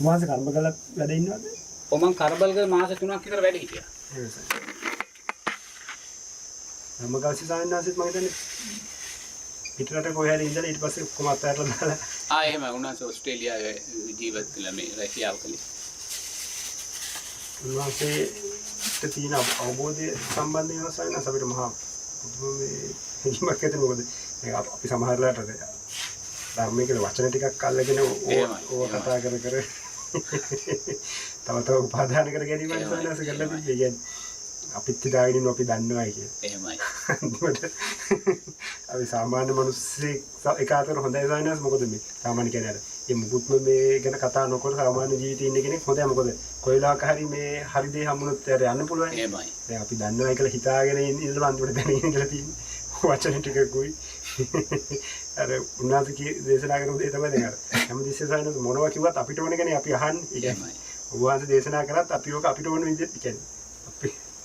මාස කර්ම කළා වැඩ ඉන්නවද? ඔව් මං කරබල්ගල මාස 3ක් විතර වැඩ හිටියා. කර්මකාසී සායනාසිට මම හිතන්නේ පිටරට කොහේ හරි ඉඳලා ඊට පස්සේ ඔක්කොම අත්හැරලා දාලා එහෙම උන්වහන්සේ ඕස්ට්‍රේලියාවේ ජීවත් වෙලා මේ රැකියාව කළේ. උන්වහන්සේට තියෙන අවබෝධය සම්බන්ධයෙන් සායනාස අපිට මහා මේ හිමක් ඇති මොකද අපි සමහර වෙලාවට ධර්මයේ කියන වචන ටිකක් අල්ලගෙන ඕක කතා කර කර තව උපාදාන කර ගැනීම සායනාස කරලා තියෙන්නේ. අපිත් දාගෙන අපි දන්නවයි කියලා. එහෙමයි. අපි සාමාන්‍ය මිනිස්සෙක් එක අතර හොඳයි සායනාස් මොකද මේ සාමාන්‍ය කියන්නේ අර මේ මුකුත්ම මේ ගැන කතා නොකර සාමාන්‍ය ජීවිතේ ඉන්න කෙනෙක් හොඳයි මොකද කොයිලාක හරි මේ හරි දේ හම්බුනොත් යාර යන්න පුළුවන්. එහෙමයි. දැන් අපි දන්නවයි කියලා හිතාගෙන ඉඳලා අන්තිමට දැනගෙන කියලා තියෙන්නේ. වචන ටිකකුයි අර උන්වහන්සේ දේශනා කරන දේ තමයි දැන් අර හැමදෙස්සේ සායනාස් මොනවා කිව්වත් අපිට ඕන කෙනේ අපි අහන්නේ. එහෙමයි. උන්වහන්සේ දේශනා කරත් අපි ඕක අපිට ඕන විදිහට කියන්නේ.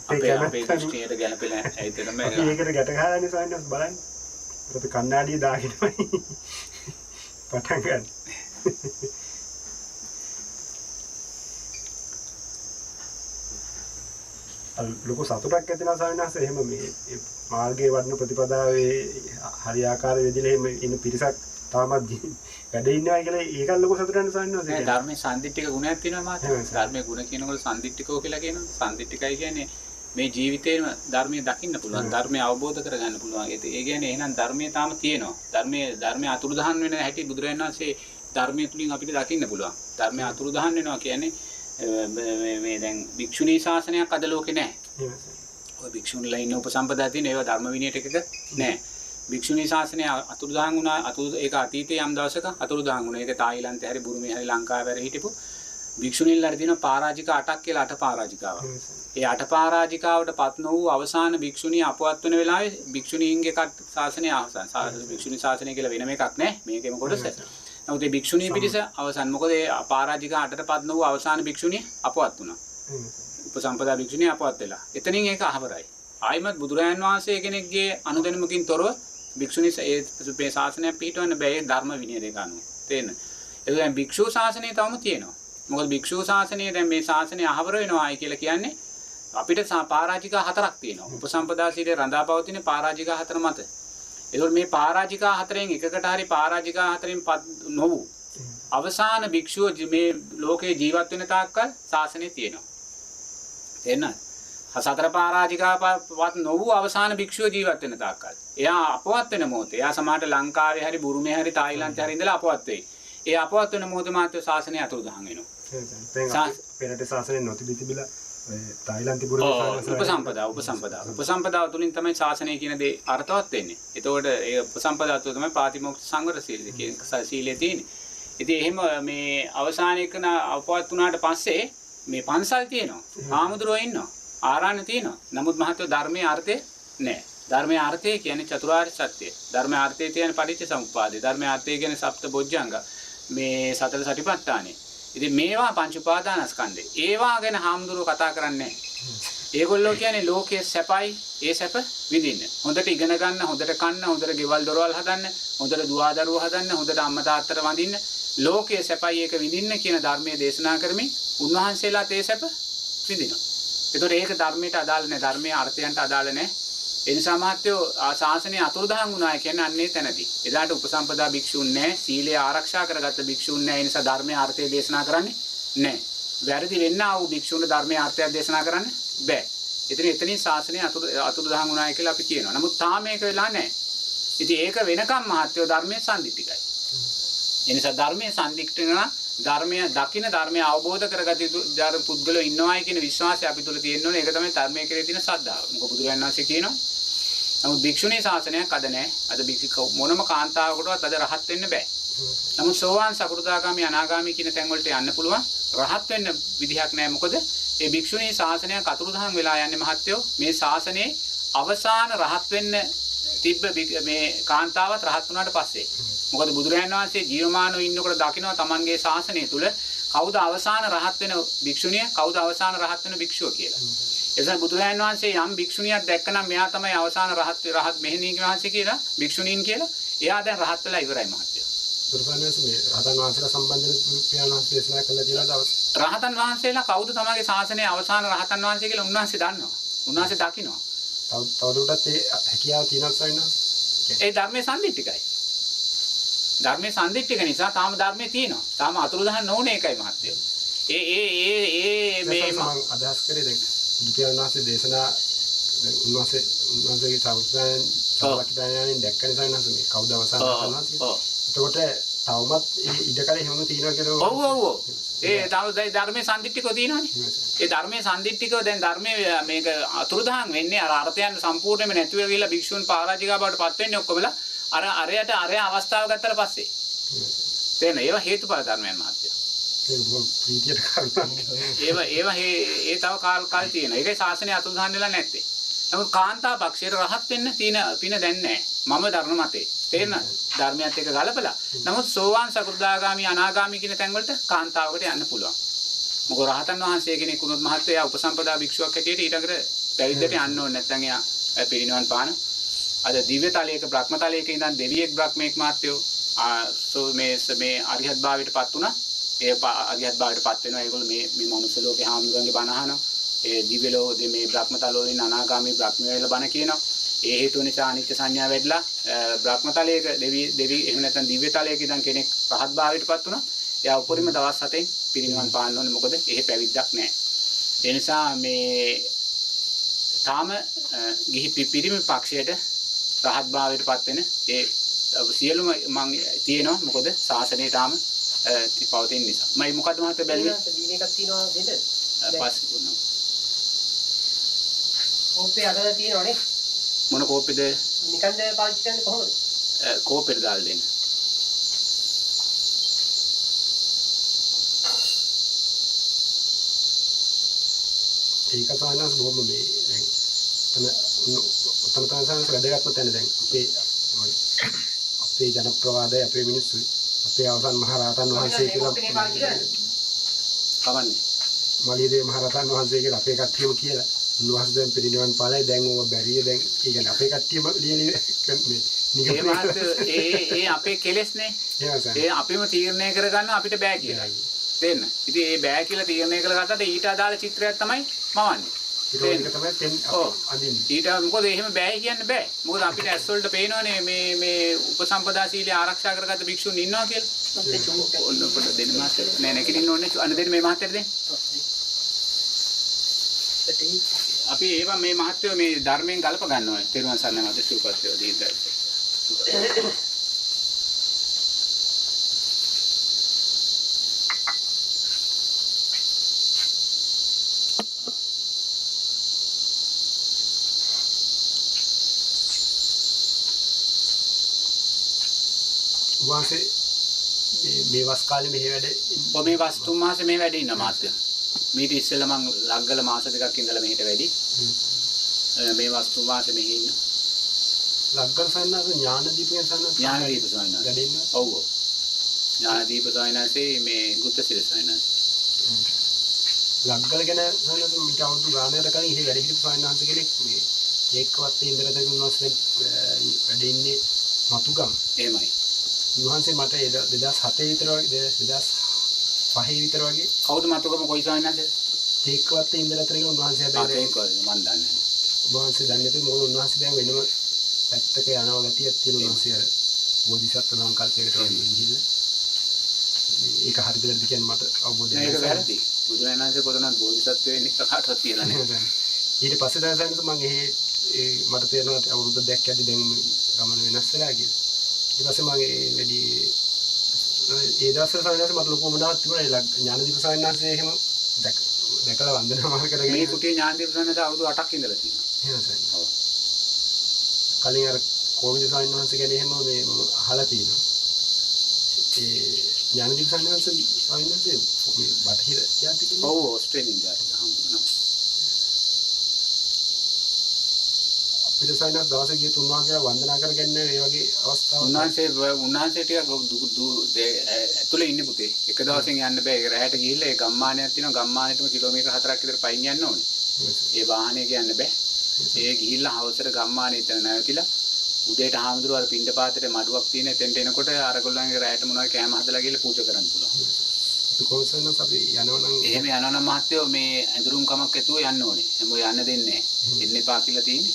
අපේ දෘෂ්ටියට ගැලපෙලා ඇයිද තමයි ඒකට ගැට ගහලානේ සායනස් බලන්න. අපි කණ්ණාඩිය දාගෙනමයි පටන් ගන්න. ලොකු සතුටක් ඇතිවෙනවා සායනස් එහෙම මේ මාර්ගයේ වඩන ප්‍රතිපදාවේ හරියාකාර වෙදිලා එහෙම ඉන්න පිරිසක් තාමත් වැඩ ඉන්නවා කියලා ඒක ලොකු සතුටක් සායනස්. ඒ ධර්මයේ සම්දිට්ඨික ගුණයක් තියෙනවා මාත්. ධර්මයේ ගුණ කියනකොට සම්දිට්ඨිකෝ කියලා කියනවා. සම්දිට්ඨිකයි කියන්නේ මේ ජීවිතේම ධර්මයේ දකින්න පුළුවන් ධර්මය අවබෝධ කරගන්න පුළුවන්. ඒ කියන්නේ එහෙනම් ධර්මයේ තාම තියෙනවා. ධර්මයේ අතුරුදහන් වෙන හැටි බුදුරජාණන් වහන්සේ ධර්මයේ තුලින් අපිට දකින්න පුළුවන්. ධර්මයේ අතුරුදහන් වෙනවා කියන්නේ මේ දැන් භික්ෂුණී ශාසනයක් අද ලෝකේ නැහැ. ඔය භික්ෂුණීලා ඉන්න උපසම්පදා තියෙන ඒවා ධර්ම විනයට එකක නැහැ. භික්ෂුණී ශාසනය අතුරුදහන් වුණා. ඒක අතීතයේ යම් දවසක අතුරුදහන් වුණා. ඒක තායිලන්තේ හරි බුරුමේ හරි ලංකාවේ හරි හිටපු භික්ෂුණීලාට තියෙන පරාජික 8ක් කියලා 8 පරාජිකාවක්. ඒ 8 පරාජිකාවට පත් නොවූ අවසාන භික්ෂුණී අපවත් වෙන වෙලාවේ භික්ෂුණීන්ගේ ශාසනය අවසන්. භික්ෂුණී ශාසනය කියලා වෙනම එකක් නැහැ. මේකෙම කොටස. නමුත් මේ භික්ෂුණී පිරිස අවසන්. මොකද ඒ පරාජිකා 8ට පත් නොවූ අවසාන භික්ෂුණිය අපවත් වුණා. උපසම්පදා භික්ෂුණිය අපවත් වෙලා. එතනින් ඒක අහවරයි. ආයිමත් බුදුරජාන් වහන්සේ කෙනෙක්ගේ අනුදැනුමකින් තොරව භික්ෂුණී මේ ශාසනය පිටවන්න බෑ ධර්ම විනය දෙක අනුව. තේරෙනවද? ඒක දැන් භික්ෂු ශාසනය තවම තියෙනවා. මොකද භික්ෂු ශාසනය දැන් මේ ශාසනය අහවර වෙනවායි කියලා කියන්නේ අපිට පරාජිකා 4ක් තියෙනවා. උපසම්පදා සීලේ රඳාපවතින පරාජිකා 4 මත. ඒකෝර මේ පරාජිකා 4න් එකකට හරි පරාජිකා 4න් නොවු අවසාන භික්ෂුව මේ ලෝකේ ජීවත් වෙන තාක්කල් ශාසනය තියෙනවා. තේරෙනවද? සතර පරාජිකාපවත් නොවු අවසාන භික්ෂුව ජීවත් වෙන තාක්කල්. එයා අපවත් වෙන මොහොතේ එයා සමහරට ලංකාවේ හරි බුරුමේ හරි තායිලන්තේ හරි ඉඳලා අපවත් වෙයි. ඒ අපවත් වෙන මොහොතේ මාත්‍ය ශාසනය අතුරුදහන් වෙනවා. දැන් පෙරට ශාසනය නොතිබිතිබිලා තායිලන්තේ බුරුමේ උපසම්පදාව තුලින් තමයි ශාසනය කියන දේ අර්ථවත් වෙන්නේ. එතකොට ඒ උපසම්පදාව තුළ තමයි පාතිමොක්ඛ සංවර සීලය කියන සීලය තියෙන්නේ. ඉතින් එහෙම මේ අවසානයේක අපවත් වුණාට පස්සේ මේ පන්සල් තියෙනවා. ආමුදුරෝ ඉන්නවා. ආරාණ තියෙනවා. නමුත් මහත්ව ධර්මයේ අර්ථය නැහැ. ධර්මයේ අර්ථය කියන්නේ චතුරාර්ය සත්‍යය. ධර්මයේ අර්ථය කියන්නේ පටිච්ච සමුප්පාදය. ධර්මයේ අර්ථය කියන්නේ සප්ත බොජ්ජංග. මේ සතර සටිපට්ඨානෙ. ඉතින් මේවා පංච උපාදානස්කන්ධේ. ඒවා ගැන හාමුදුරුවෝ කතා කරන්නේ නැහැ. ඒගොල්ලෝ කියන්නේ ලෝකයේ සැපයි, ඒ සැප විඳින්න. හොඳට ඉගෙන ගන්න, හොඳට කන්න, හොඳට ගෙවල් දොරවල් හදන්න, හොඳට දුවදරුවෝ හදන්න, හොඳට අම්මා තාත්තට වඳින්න, ලෝකයේ සැපයි ඒක විඳින්න කියන ධර්මයේ දේශනා කරමින් උන්වහන්සේලාත් ඒ සැප විඳිනවා. ඒතකොට ඒක ධර්මයට අදාළ නැහැ, ධර්මයේ අර්ථයන්ට අදාළ නැහැ. ඒ නිසා මහත්වෝ ශාසනය අතුරුදහන් වුණා කියන්නේ අන්නේ තැනදී. එදාට උපසම්පදා භික්ෂුන් නැහැ, සීලය ආරක්ෂා කරගත්ත භික්ෂුන් නැහැ. ඒ නිසා ධර්මයේ අර්ථය දේශනා කරන්නේ නැහැ. වැරදි වෙන්නා වූ භික්ෂුන්ට ධර්මයේ අර්ථය දේශනා කරන්න බෑ. එතනින් ශාසනය අතුරුදහන් වුණා කියලා අපි කියනවා. නමුත් තාම මේක වෙලා නැහැ. ඉතින් ඒක වෙනකම් මහත්වෝ ධර්මයේ සම්දිත්තිකයි. ඒ නිසා ධර්මයේ සම්දිත්තික නම් ධර්මය දකින්න ධර්මය අවබෝධ කරගත යුතු පුද්ගලයෝ ඉන්නවායි කියන විශ්වාසය අපි තුල තියෙන්න ඕනේ. ඒක තමයි ධර්මයේ කෙරේ තියෙන ශ්‍රද්ධාව. මොකද බුදුරජාණන් වහන්සේ කියනවා නමුත් භික්ෂුණී ශාසනයක් අද නැහැ. අද භික්ෂු මොනම කාන්තාවකටවත් අද රහත් වෙන්න බෑ. නමුත් සෝවාන් සකෘදාගාමි අනාගාමි කියන තැන් වලට යන්න පුළුවන්. රහත් වෙන්න විදිහක් නැහැ. මොකද මේ භික්ෂුණී ශාසනයක් අතුරුදහන් වෙලා යන්නේ මහත්යෝ මේ ශාසනයේ අවසාන රහත් වෙන්න තිබ්බ මේ කාන්තාවත් රහත් වුණාට පස්සේ. මොකද බුදුරජාණන් වහන්සේ ජීවමානව ඉන්නකොට දකිනවා තමන්ගේ ශාසනය තුල කවුද අවසාන රහත් වෙන භික්ෂුණිය, කවුද අවසාන රහත් වෙන භික්ෂුව කියලා. එතන බුදුරජාණන් වහන්සේ යම් භික්ෂුණියක් දැක්කනම් මෙයා තමයි අවසාන රහත් මෙහෙණියගේ වහන්සේ කියලා භික්ෂුණීන් කියලා. එයා දැන් රහත් වෙලා ඉවරයි මහත්තයෝ. එතරම්ස් මේ රහතන් වහන්සේලා සම්බන්ධව පියාණන් වහන්සේ දේශනා කළා කියලා දවස්. රහතන් වහන්සේලා කවුද තමගේ ශාසනයේ අවසාන රහතන් වහන්සේ කියලා උන්වහන්සේ දන්නවා. උන්වහන්සේ දකිනවා. තවදුරටත් ඒ හැකියාව තියෙනවා සයින්ස්. ඒ ධර්මයේ සම්දිට්ඨිකයි. ධර්මයේ සම්දිට්ඨික නිසා තාම ධර්මයේ තියෙනවා. තාම අතුරුදහන් නොවුනේ ඒකයි මහත්තයෝ. මේ මම අදහස් කරේ දැන් බුදුපියාණන් වහන්සේ දේශනා දැන් උන්වහන්සේගේ සාවකයන් දැක්කනේ සයින්ස් මේ කවුද අවසාන රහතන් වහන්සේ. එතකොට තවමත් ඒ ඉඩකඩ හැමෝම තියෙනවා කියලා. ඔව්. ඒ තව ධර්මයේ සම්දිට්ඨිකව තියෙනවානේ. ඒ ධර්මයේ සම්දිට්ඨිකව දැන් ධර්මයේ මේක අතුරුදහන් වෙන්නේ අර අර්ථයන් සම්පූර්ණයෙන්ම නැති වෙලා ගිහලා භික්ෂුන් පරාජිකා බවට පත් වෙන්නේ ඔක්කොමලා අර අරයට අවස්ථාව ගත්තට පස්සේ. තේන ඒවා හේතුඵල ධර්මයන් මහත්තයා. ඒක බොහොම ප්‍රීතියට කාරණා. ඒ තව කාල තියෙනවා. ඒකයි ශාසනය අතුරුදහන් වෙලා නැත්තේ. නමුත් කාන්තා පක්ෂයට රහත් වෙන්න තියෙන පින දැන් නැහැ. මම ධර්ම මතේ. තේරෙනවද? ධර්මයත් එක්ක ගලපලා. නමුත් සෝවාන් සකෘදාගාමි අනාගාමි කියන තැන් වලට කාන්තාවකට යන්න පුළුවන්. මොකද රහතන් වහන්සේ කෙනෙක් වුණොත් මහත්තයා උපසම්පදා භික්ෂුවක් හැටියට ඊටකට පැවිද්දට යන්න ඕනේ නැත්නම් එයා පිරිනිවන් පාන. අද දිව්‍ය තලයක බ්‍රහ්ම තලයක ඉඳන් දෙවියෙක් බ්‍රහ්මෙක් මහත්තයෝ මේ අරිහත් භාවයටපත් වුණා. ඒ අරිහත් භාවයටපත් වෙනවා. ඒගොල්ලෝ මේ මනුස්ස ලෝකේ හාමුදුරන්ගේ බණ අහනවා. ඒ දිව්‍ය ලෝකේ මේ බ්‍රහ්ම තලවලින් අනාගාමී බ්‍රහ්ම වේල බණ කියනවා. ඒ හේතුව නිසා අනිත්‍ය සංඥා වැඩිලා බ්‍රහ්ම තලයක දෙවි එහෙම නැත්නම් දිව්‍ය තලයක ඉඳන් කෙනෙක් රහත් භාවයටපත් වුණා. එයා උපරිම දවස් 7න් පිරිනිවන් පාන්න ඕනේ. මොකද එහෙ පැවිද්දක් නැහැ. ඒ නිසා මේ තාම ගිහි පිරිමි පක්ෂයට රහත් භාවයටපත් වෙන ඒ සියලුම මං තියෙනවා. මොකද ශාසනය තාම පවතින නිසා. මම මොකද්ද මහත්තයා බැලුවේ? දින එකක් තියෙනවා දෙන්න. පස්සේ කොනවා. කෝපේ අද තියෙනවනේ. මොන කෝපෙද? නිකන්ද පාවිච්චි කරන්නේ කොහොමද? කෝපෙට දාලා දෙන්න. ඒක සානස් බොහොම මේ දැන් තමයි සානස් වැඩගත්ම තැන දැන් අපේ ජනප්‍රවාදය අපේ මිනිස්සු අපේ අවසන් මහරහතන් වහන්සේ කියලා කවන්නේ. මලියදේ මහරහතන් වහන්සේ කියලා අපේ කට්ටියම කියලා උන්වහන්සේ දැන් පිරිනිවන් පාලයි දැන් ඕව බැරිය දැන් ඒ කියන්නේ අපේ කට්ටියම ලියලි ඒ අපේ කෙලෙස්නේ. ඒ අපිම තීරණය කරගන්න අපිට බෑ කියලා. තේන්න. ඉතින් ඒ බෑ කියලා තීරණය කරගත්තට ඊට අදාළ චිත්‍රයක් තමයි මවන්නේ. ඒක තමයි තෙන් අදින්නේ. ඊට මොකද එහෙම බෑ කියන්න බෑ. මොකද අපිට ඇස් වලට පේනවනේ මේ උපසම්පදා සීලය ආරක්ෂා කරගත්ත භික්ෂුන් ඉන්නවා කියලා. ඔන්න පොඩ දෙන්න මාස්ටර්. නෑ නැගිටින්න ඕනේ. අන්න දෙන්න මේ මහත්තයට දෙන්න. අපි ඒවා මේ මහත්වෝ මේ ධර්මයෙන් ගලප ගන්නවා. තෙරුවන් සරණයි මත සූපත්වෝ දීර්ඝයි. වාසේ මේ වස් කාලේ මෙහෙ වැඩ මේ වස් 3 මාසේ මේ වැඩ ඉන්න මාත්‍ය. මීට ඉස්සෙල්ලා මං ලග්ගල මාස දෙකක් ඉඳලා මෙහෙට වැඩි. මේ වස් 3 මාසේ මෙහෙ ඉන්න. ලග්ගල සයන්නාස ඥානදීපයෙන් සයන්නාස ඥානදීප සයන්නාස. වැඩින්න. ඔව් ඔව්. ඥානදීප සයන්නාසේ මේ ගුත්තසිර සයන්නාස. ලග්ගල ගැන සයන්නාස මිට අවුරුදු ගානකට කලින් ඉහි වැඩ හිටපු සයන්නාස කෙනෙක් මේ ඒකවත් ඉඳලා තේ උන්වහන්සේ වැඩ ඉන්නේ මතුගම. එහෙමයි. උන්වහන්සේ මට 2007 විතර වගේ 2005 විතර වගේ කවුද මතුගම කොයි සයන්නාසද? ඒකවත් ඉඳලා තේ උන්වහන්සේ හැබැයි ඒක මන් දන්නේ නැහැ. උන්වහන්සේ දන්නේ නැති මොකද උන්වහන්සේ දැන් වෙනම පැත්තක යනවා ගතියක් තියෙන උන්වහන්සේ අර බෝධිසත්ව සංකල්පයකට ගිහිල්ලා ඒක හරියටද කියන්නේ මට අවබෝධය නැහැ. ඒක වැරදි. බුදුරජාණන්සේ කොතනද බෝධිසත්ව වෙන්නේ කාටවත් කියලා නැහැ. ඊට පස්සේ තමයි සයන්ස් මම මට තේරෙනවා අවුරුද්ද දෙකක් යද්දි දැන් ගමන වෙනස් වෙලා කියලා. ඊට පස්සේ මම වැඩි ඒ දවස්වල සයන්ස් මට ලොකු මොනවත් තිබුණා ඥානදීප සයන්ස් එහෙම දැකලා වන්දනාමාන කරගෙන මේ කුටියේ ඥානදීප සයන්ස් අවුරුදු 8ක් ඉඳලා තියෙනවා. එහෙනම් සයන්ස්. ඔව්. කලින් අර කොවිද සයන්ස් ගැන එහෙම මේ අහලා තියෙනවා. ඒ ඥානදීප සයන්ස් මේ බටහිර ජාතික නේ. ඔව් ඕස්ට්‍රේලියානු ජාතික හම්බුනා. අපිට සයන්ස් දවසේ ගිය තුන් වහන්සේලා වන්දනා කරගන්න ඒ වගේ අවස්ථාවක්. උන්වහන්සේ ටිකක් ඇතුලේ ඉන්නේ පුතේ. එක දවසෙන් යන්න බෑ. ඒක රැහැට ගිහිල්ලා ඒ ගම්මානයක් තියෙනවා. ගම්මානෙටම කිලෝමීටර් 4ක් විතර පයින් යන්න ඕනේ. ඒ වාහනේ කියන්න බෑ. ඒ ගිහිල්ලා හවසට ගම්මානේ ඉතන නැවතිලා උදේට හාමුදුරුවෝ අර පින්ඩ පාතේ මඩුවක් තියෙන එතෙන්ට එනකොට අරගොල්ලන්ගේ රැයට මොනවද කෑම හදලා ගිහලා පූජා කරන්න පුළුවන්. කොහොමද අපි යනවනම් එහෙම යනවනම් මහත්තයෝ මේ ඇඳුරුම් කමක් ඇතුව යන්න ඕනේ. හැම යන්න දෙන්නේ නැහැ. එන්න එපා කියලා තියෙන්නේ.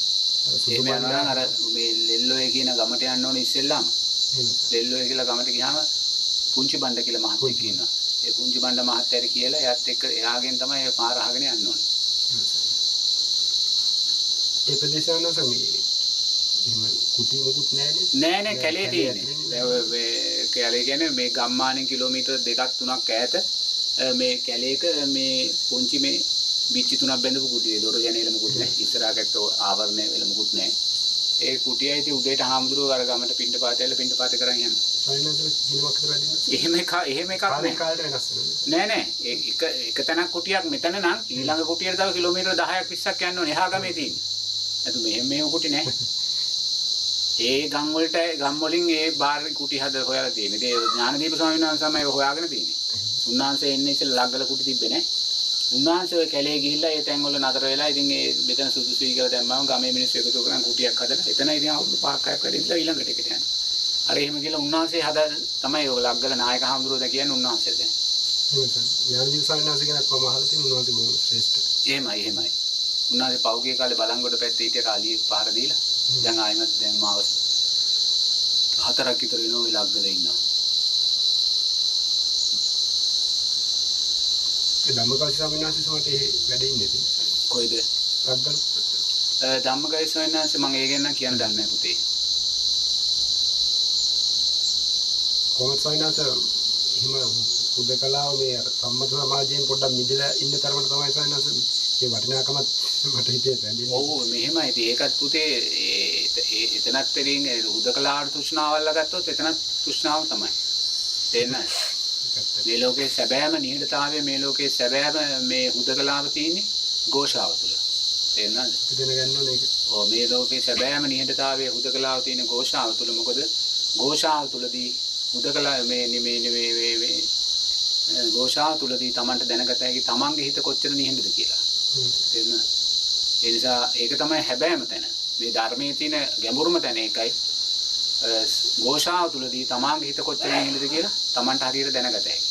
එහෙම යනවනම් අර මේ ලෙල්ලෝයේ කියන ගමට යන්න ඕනේ ඉස්සෙල්ලාම. ලෙල්ලෝයේ කියලා ගමට ගියාම පුංචි බණ්ඩ කියලා මහත්තයෙක් ඉන්නවා. ඒ පුංචි බණ්ඩ මහත්තයාට කියලා එයාත් එක්ක එයාගෙන් තමයි ඒ පාර අහගෙන යන්න ඕනේ. ඒ ප්‍රදේශයන් සමී කුටි මොකුත් නෑ නේ කැලේ තියෙන්නේ. කැලේ කියන්නේ මේ ගම්මානෙන් කිලෝමීටර් 2ක් 3ක් ඈත මේ කැලේක මේ පුංචි මේ බිච්චි 3ක් බැඳපු කුටියේ දොර ජනේල මොකුත් නෑ. ඉස්සරහකට ආවරණය වෙල මොකුත් නෑ. ඒ කුටියයි ඉතින් උදේට හාමුදුරුවෝ අර ගමට පින්ඩ පාතේල පින්ඩ පාත කරන් යනවා. එහෙම එකක් නෑ නෑ. එක තැනක් කුටියක් මෙතන නම් ඊළඟ කුටියට තව කිලෝමීටර් 10ක් 20ක් යන්න ඕනේ. එහා ගමේ තියෙන්නේ. එතු මෙහෙම කුටි නෑ. ඒ ගම් වලින් ඒ බාර් කුටි හද හොයලා තියෙන්නේ. ඒ ඥානදීප ස්වාමීන් වහන්සේ තමයි හොයාගෙන තියෙන්නේ. උන්වහන්සේ එන්නේ ඉස්සෙල්ලා ලග්ගල කුටි තිබ්බේ නෑ. උන්වහන්සේ ඔය කැලේ ගිහිල්ලා ඒ තැන් වල නතර වෙලා ඉතින් ඒ මෙතන සුදුසුයි කියලා දැම්මම ගමේ මිනිස්සු එකතු කරගෙන කුටියක් හදලා එතන ඉතින් අවුරුදු 5ක් 6ක් වැඩ ඉඳලා ඊළඟට එකට යනවා. අර එහෙම කියලා උන්වහන්සේ හදා තමයි ඔය ලග්ගල නායක හාමුදුරුවෝ දැන් කියන්නේ උන්වහන්සේ දැන්. ඥානදීප ස්වාමීන් වහන්සේ කෙනෙක් මම අහලා තියෙන උන්වහන්සේ බොහොම ශ්‍රේෂ්ඨ. එහෙමයි. උන්වහන්සේ පෞගේ කාලේ බලංගොඩ පැත්තේ හිටිය කාලියෙක් පාර දීලා දැන් ආයෙමත් දැන් මාව 4ක් විතර වෙනවා ඔය ලග්ගල ඉන්නවා. ඒ ධම්මකෝෂ ස්වාමීන් වහන්සේ සමට වැඩ ඉන්නේ ඉතින්. කොයිද? ලග්ගල. ධම්මකෝෂ ස්වාමීන් වහන්සේ මම ඒ ගැන කියන්න දන්නේ නැහැ පුතේ. කොහොමද ස්වාමීන් වහන්සේ එහෙම උදකලාව මේ සම්මත සමාජයෙන් පොඩ්ඩක් මිදලා ඉන්න තරමට තමයි ස්වාමීන් වහන්සේ ඒ වටිනාකමත් මට හිතේ වැඳින්නේ. ඔව් මෙහෙමයි. ඉතින් ඒකත් පුතේ එතනත් තේරින් උදකලාවට තෘෂ්ණාවල්ල ගත්තොත් එතනත් තෘෂ්ණාව තමයි. තේරෙනවද? මේ ලෝකේ සැබෑම නිහඬතාවය මේ ලෝකේ සැබෑම මේ උදකලාව තියෙන්නේ ഘോഷාව තුල. තේරෙනවද? දැනගන්න ඕනේ ඒක. ඔව් මේ ලෝකේ සැබෑම නිහඬතාවය උදකලාව තියෙන ഘോഷාව තුල. මොකද ഘോഷාව තුලදී උදකලා මේ ഘോഷාව තුලදී Tamanට දැනගත හැකි Tamanගේ හිත කොච්චර නිහඬද කියලා. තේරෙනවද? ඒ නිසා ඒක තමයි හැබෑම තැන. මේ ධර්මයේ තියෙන ගැඹුරුම තැන ඒකයි. ഘോഷාව තුලදී Tamanගේ හිත කොච්චර නිහඬද කියලා Tamanට හරියට දැනගත හැකි.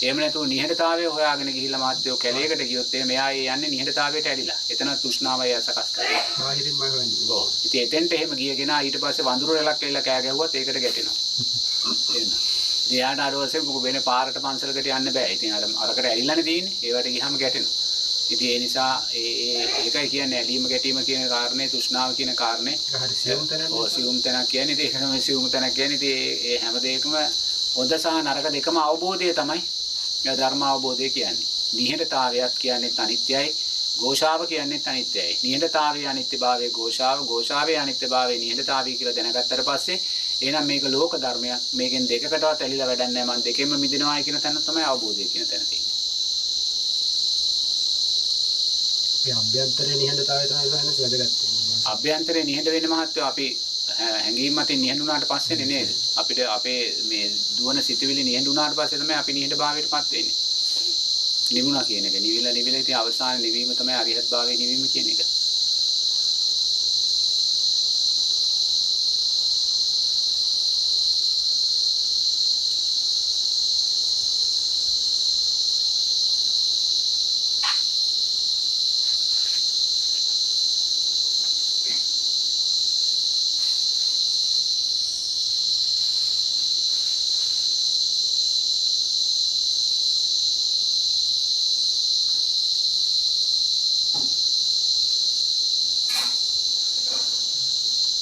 එහෙම නැතුව නිහඬතාවය හොයාගෙන ගිහිල්ලා මාත්‍යෝ කැලේකට ගියොත් මෙයා යන්නේ නිහඬතාවයට ඇලිලා. එතන තෘෂ්ණාවයි සකස් කරලා. බාහිරින්ම හොයන්නේ. ඔව්. ඉතින් එතෙන්ට එහෙම ගිය කෙනා ඊට පස්සේ වඳුරු රැලක් එල්ල කෑ ගැහුවත් ඒකට ගැටෙනවා. එන්න. එයාට අර වශයෙන් වෙන පාරට පන්සලකට යන්න බෑ. ඉතින් අරකට ඇලිලානේ තියෙන්නේ. ඒවට ගියහම ගැටෙනවා. ඉතින් ඒ නිසා ඒකයි කියන්නේ ඇලීම ගැටීම කියන කාරණේ තෘෂ්ණාව කියන කාරණේ. හරි සියුම් තැනක්. ඔව් සියුම් තැනක් කියන්නේ ඉතින් ඒක තමයි සියුම් තැනක් කියන්නේ. ඉතින් ඒ හැම දෙයකම හොඳ සහ නරක දෙකම අවබෝධය තමයි ධර්ම අවබෝධය කියන්නේ. නිහඬතාවයත් කියන්නේ අනිත්‍යයි. ഘോഷාව කියන්නේ අනිත්‍යයි. නිහඬතාවයේ අනිත්‍යභාවය ഘോഷාව, ഘോഷාවේ අනිත්‍යභාවය නිහඬතාවය කියලා දැනගත්තට පස්සේ එහෙනම් මේක ලෝක ධර්මයක්. මේකෙන් දෙකකටවත් ඇලිලා වැඩක් නැහැ. මම දෙකෙන්ම මිදෙනවායි කියන තැන තමයි අවබෝධය කියන තැන තියෙන්නේ. ඒ අභ්‍යන්තරයේ නිහඬතාවය තමයි සායනස් වැදගත්. අභ්‍යන්තරයේ නිහඬ වෙන්න මහත්වෝ අපි හැඟීම් මතින් නිහඬුණාට පස්සේනේ නේද? අපිට අපේ මේ දුවන සිතුවිලි නිහඬුණාට පස්සේ තමයි අපි නිහඬභාවයටපත් වෙන්නේ. නිවුණා කියන එක. නිවිලා ඉතින් අවසාන නිවීම තමයි අරිහත් භාවයේ නිවීම කියන එක.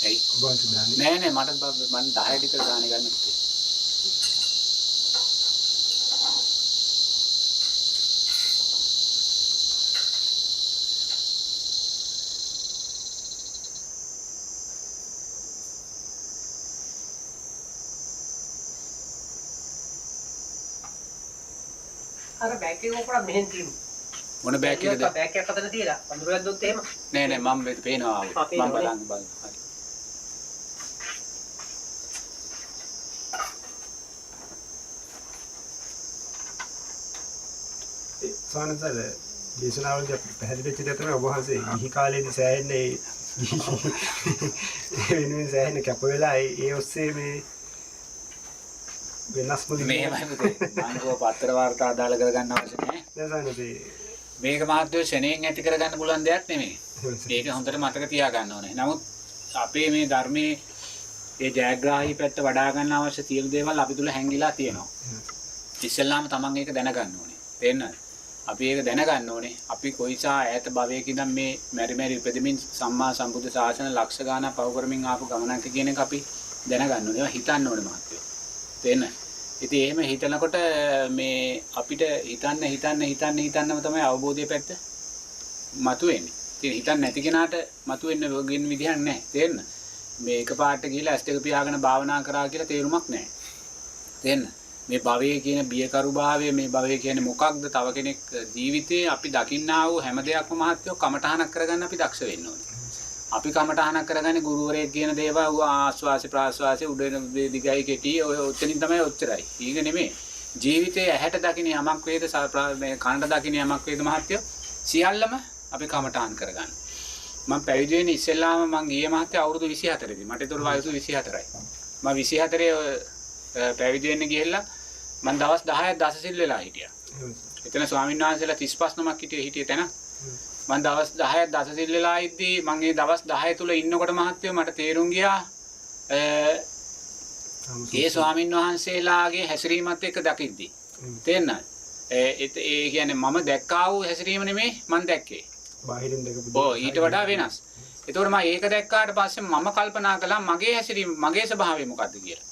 ඇයි? බාස් දාන්නේ. නෑ මට මම 10 ටික ගාන ගන්න පුතේ. අර බෑග් එක උඩ මෙහෙන් තියෙනවා. මොන බෑග් එකද? බෑග් එකක් අතන තියලා වඳුරක් දුත් එහෙම. නෑ මම පේනවා. මම බලන්න. හරි. සානසල දේශනාවලදී පැහැදිලි වෙච්ච දේ තමයි ඔබ වහන්සේ ගිහි කාලේදී සෑහෙන්නේ වෙනුවෙන් සෑහෙන කැප වෙලා ඒ ඔස්සේ මේ වෙනස්ම මේමයි පුතේ අනුව පත්‍ර වාර්තා අදාළ කරගන්න අවශ්‍ය නැහැ. දැසනදී මේක මහත්වෝ ශරණයෙන් ඇති කරගන්න පුළුවන් දෙයක් නෙමෙයි. මේක හොඳට මතක තියාගන්න ඕනේ. නමුත් අපේ මේ ධර්මයේ ඒ ජයග්‍රාහී පැත්ත වඩා ගන්න අවශ්‍ය සියලු දේවල් අපි තුල හැංගිලා තියෙනවා. ඉස්සෙල්ලාම තමන් ඒක දැනගන්න ඕනේ. තේරෙනවද? අපි ඒක දැනගන්න ඕනේ. අපි කොයිසා ඈත භවයක ඉඳන් මේ මෙරි උපදෙමින් සම්මා සම්බුද්ධ ශාසන ලක්ෂ ගාණක් පව කරමින් ආපු ගමනක් කියන එක අපි දැනගන්න ඕනේ. ඒවා හිතන්න ඕනේ මහත්වෝ. තේරෙනවද? ඉතින් එහෙම හිතනකොට මේ අපිට හිතන්නම තමයි අවබෝධයේ පැත්ත මතුවෙන්නේ. ඉතින් හිතන්න නැති කෙනාට මතුවෙන්න වෙන විදිහක් නැහැ. තේරෙනවද? මේ එකපාරට ගිහිල්ලා ඇස් දෙක පියාගෙන භාවනා කරා කියලා තේරුමක් නැහැ. තේරෙනවද? මේ භවයේ කියන බියකරු භාවය මේ භවයේ කියන්නේ මොකක්ද? තව කෙනෙක් ජීවිතේ අපි දකින්නා වූ හැම දෙයක්ම මහත්වෝ කමඨහනක් කරගන්න අපි දක්ෂ වෙන්න ඕනේ. අපි කමඨහනක් කරගන්නේ ගුරුවරයෙක් කියන දේවල් ආස්වාසි ප්‍රාස්වාසි උඩින් දිගයි කෙටි ඔය ඔතනින් තමයි ඔච්චරයි. ඊක නෙමෙයි. ජීවිතයේ ඇහැට දකින්න යමක් වේද මේ කනට දකින්න යමක් වේද මහත්වෝ සියල්ලම අපි කමඨහන් කරගන්න. මම පැවිදි වෙන්නේ ඉස්සෙල්ලාම මම ගියේ මහත්වෝ අවුරුදු 24 දී. මට ඒතකොට වයස 24යි. මම 24 පැවිදි වෙන්න ගිහිල්ලා මම දවස් 10ක් දසසිල් වෙලා හිටියා. එතන ස්වාමීන් වහන්සේලා 35 නමක් හිටියේ තැන. මම දවස් 10ක් දසසිල් වෙලා ඉද්දී මම ඒ දවස් 10 තුල ඉන්නකොට මහත්වෝ මට තේරුම් ගියා ඒ ස්වාමීන් වහන්සේලාගේ හැසිරීමත් එක්ක දකිද්දී. තේරෙනවද? ඒ කියන්නේ මම දැක්කා වූ හැසිරීම නෙමෙයි මම දැක්කේ. බාහිරින් දැකපු ඔව් ඊට වඩා වෙනස්. ඒතකොට මම ඒක දැක්කාට පස්සේ මම කල්පනා කළා මගේ හැසිරීම මගේ ස්වභාවය මොකද්ද කියලා.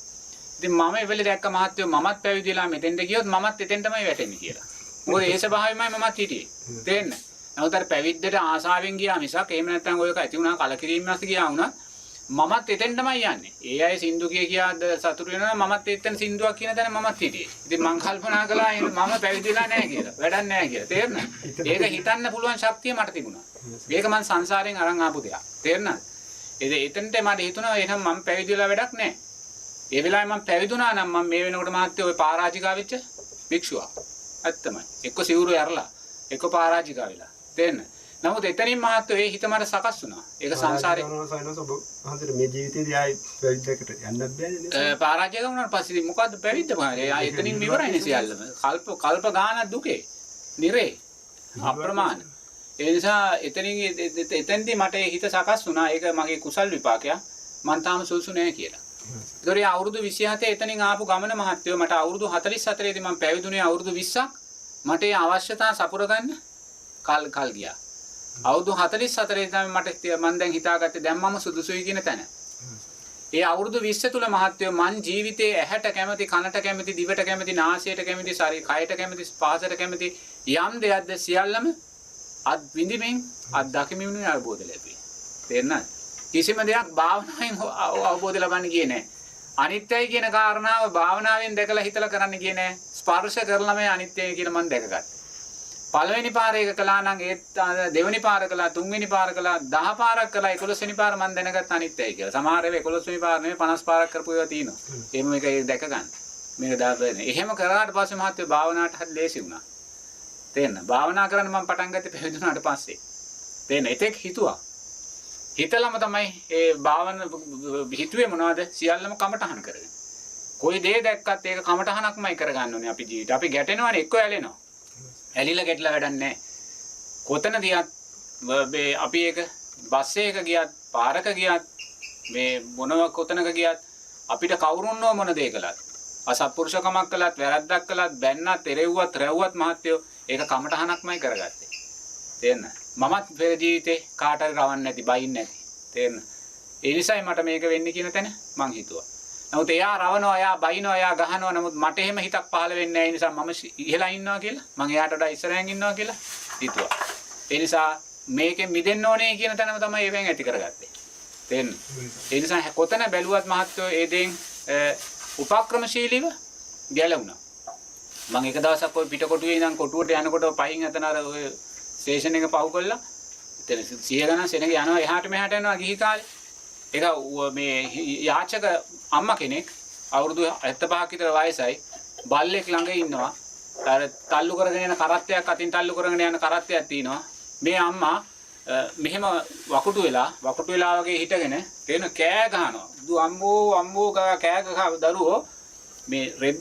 ඉතින් මම එවෙලේ දැක්ක මහත්වෝ මමත් පැවිදිලා මෙතෙන්ට ගියොත් මමත් එතෙන්ටමයි වැටෙන්නේ කියලා. මොකද ඒ ස්වභාවයමයි මමත් හිටියේ. තේරෙන්නේ? නමුත් අර පැවිද්දට ආසාවෙන් ගියා මිසක් එහෙම නැත්නම් ඔයක ඇති වුණා කලකිරීමක් ගියා වුණා මමත් එතෙන්ටමයි යන්නේ. ඒ අය සින්දු කියාද සතුටු වෙනවා මමත් එතෙන් සින්දුවක් කියන තැන මමත් හිටියේ. ඉතින් මං කල්පනා කළා මම පැවිදිලා නැහැ කියලා. වැඩක් නැහැ කියලා. තේරෙනවද? ඒක හිතන්න පුළුවන් ශක්තිය මට තිබුණා. මේක මං සංසාරයෙන් අරන් ආපු දෙයක්. තේරෙනවද? එතෙන්ට මට හිතුණා එහෙනම් මම පැවිදිලා වැඩක් නැහැ. ඒ වෙලාවේ මම පැවිදුණා නම් මම මේ වෙනකොට මහත්තයෝ ඔය පරාජිකා වෙච්ච භික්ෂුවක්. ඇත්තමයි. එක්ක සිවුරු ඇරලා එක්ක පරාජිකා වෙලා. තේරෙනවද? නමුත් එතනින් මහත්තයෝ ඒ හිත මට සකස් වුණා. ඒක සංසාරේ මේ ජීවිතේදී ආයි පැවිද්දකට යන්නත් බෑනේ. පරාජය වුණාට පස්සේ මොකද්ද පැවිද්ද පාරේ? ආ එතනින් ඉවරයිනේ සියල්ලම. කල්ප ගානක් දුකේ. නිරේ. අප්‍රමාණ. ඒ නිසා එතෙන්දී මට ඒ හිත සකස් වුණා. ඒක මගේ කුසල් විපාකයක්. මං තාම සුසු නැහැ කියලා. ඒතොර අවුරුදු 27 එතනින් ආපු ගමන මහත්තයෝ මට අවුරුදු 44 දී මම පැවිදුනේ අවුරුදු 20ක් මට ඒ අවශ්‍යතා සපුර ගන්න කල් ගියා. අවුරුදු 44 දී තමයි මම දැන් හිතාගත්තේ දැන් මම සුදුසුයි කියන තැන. ඒ අවුරුදු 20 තුල මහත්තයෝ මං ජීවිතේ ඇහැට කැමති කනට කැමති දිවට කැමති නාසයට කැමති ශරීරයට කැමති ස්පර්ශයට කැමති යම් දෙයක්ද සියල්ලම අත් විඳින්මින් අත් දකිමින් අවබෝධ ලැබුවේ. තේරෙනවද? කිසිම දෙයක් භාවනාවෙන් අවබෝධ ලබන්න ගියේ නැහැ. අනිත්‍යයි කියන කාරණාව භාවනාවෙන් දැකලා හිතලා කරන්න ගියේ නැහැ. ස්පර්ශ කරලා මේ අනිත්‍යයි කියලා මම දැකගත්තා. පළවෙනි පාර එක කළා නම් ඒත් දෙවෙනි පාර කළා තුන්වෙනි පාර කළා 10 පාරක් කළා 11 වෙනි පාර මම දැනගත්ත අනිත්‍යයි කියලා. සමහර වෙලාවෙ 11 වෙනි පාර නෙමෙයි 50 පාරක් කරපු ඒවා තියෙනවා. එහෙම මේක දැක ගන්න. මේක දාපෙන්නේ. එහෙම කරාට පස්සේ මහත්වෝ භාවනාවට හරි ලේසි වුණා. තේන්න. භාවනා කරන්න මම පටන් ගත්තේ පැවිදුණාට පස්සේ. තේන්න. ඒතෙක් හිතුවා. හිතලම තමයි ඒ භාවන හිතුවේ මොනවද? සියල්ලම කමටහන කරගෙන. කොයි දේ දැක්කත් ඒක කමටහනක්මයි කරගන්න ඕනේ අපි ජීවිතේ. අපි ගැටෙනවනේ එක්ක ඇලෙනවා. ඇලිලා ගැටලා වැඩක් නැහැ. කොතනදියත් මේ අපි ඒක බස් එකක ගියත් පාරක ගියත් මේ මොනව කොතනක ගියත් අපිට කවුරුන්නෝ මොන දේ කළත් අසත්පුරුෂකමක් කළත් වැරද්දක් කළත් බැන්නත් එරෙව්වත් රැව්වත් මහත්යෝ ඒක කමටහනක්මයි කරගත්තේ. තේරෙනවද? මමත් පෙර ජීවිතේ කාට හරි රවන්නේ නැති බයින්නේ නැති. තේරෙනවද? ඒ නිසායි මට මේක වෙන්නේ කියන තැන මං හිතුවා. නමුත් එයා රවනවා, එයා බයිනවා, එයා ගහනවා. නමුත් මට එහෙම හිතක් පහළ වෙන්නේ නැහැ. ඒ නිසා මම ඉහලා ඉන්නවා කියලා, මං එයාට වඩා ඉස්සරහින් ඉන්නවා කියලා හිතුවා. ඒ නිසා මේකෙන් මිදෙන්න ඕනේ කියන තැනම තමයි ඒවෙන් ඇති කරගත්තේ. තේරෙනවද? ඒ නිසා කොතන බැලුවත් මහත්වෝ ඒ දෙයින් උපක්‍රමශීලීව ගැලවුණා. මං එක දවසක් ওই පිටකොටුවේ ඉඳන් කොටුවට යනකොට පහින් එතන අර ඔය ස්ටේෂන් එක පහු කළා. එතන 100 ගණන් සෙනග යනවා එහාට මෙහාට යනවා ගිහි කාලේ. ඒක මේ යාචක අම්මා කෙනෙක් අවුරුදු 75ක් විතර වයසයි බල්ලෙක් ළඟ ඉන්නවා. අර තල්ලු කරගෙන යන කරත්තයක් අතින් තල්ලු කරගෙන යන කරත්තයක් තියෙනවා. මේ අම්මා මෙහෙම වකුටු වෙලා වගේ හිටගෙන තේන කෑ ගහනවා. දු අම්මෝ කෑ ගහ දරුවෝ මේ රෙද්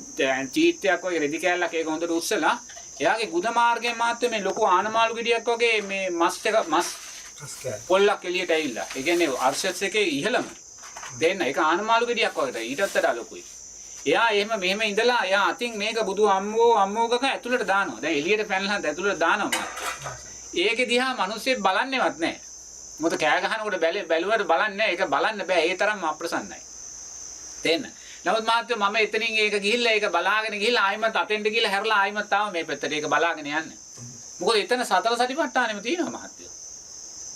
චීත්තයක් වගේ රෙදි කෑල්ලක් ඒක හොඳට උස්සලා එයාගේ ගුද මාර්ගයෙන් මාත්‍ය මේ ලොකු ආනමාළු ගෙඩියක් වගේ මේ මස් පොල්ලක් එළියට ඇවිල්ලා. ඒ කියන්නේ අර්ෂස් එකේ ඉහළම දෙන්න ඒක ආනමාළු ගෙඩියක් වගේ ඊටත් වඩා ලොකුයි. එයා එහෙම මෙහෙම ඉඳලා එයා අතින් මේක බුදු අම්මෝ ගක ඇතුළට දානවා. දැන් එළියට පැනලා ඇතුළට දානවා. ඒකේ දිහා මිනිස්සෙක් බලන්නේවත් නැහැ. මොකද කෑ ගහනකොට බැලුවට බලන්නේ නැහැ. ඒක බලන්න බෑ. ඒ තරම්ම අප්‍රසන්නයි. තේන්න. නමුත් මාත්‍ය මම එතනින් ඒක ගිහිල්ලා ඒක බලාගෙන ගිහිල්ලා ආයිමත් අතෙන්ට ගිහිල්ලා හැරලා ආයිමත් ආව මේ පැත්තට ඒක බලාගෙන යන්න. මොකද එතන සතර සතිපට්ඨානෙම තියෙනවා මහත්තයෝ.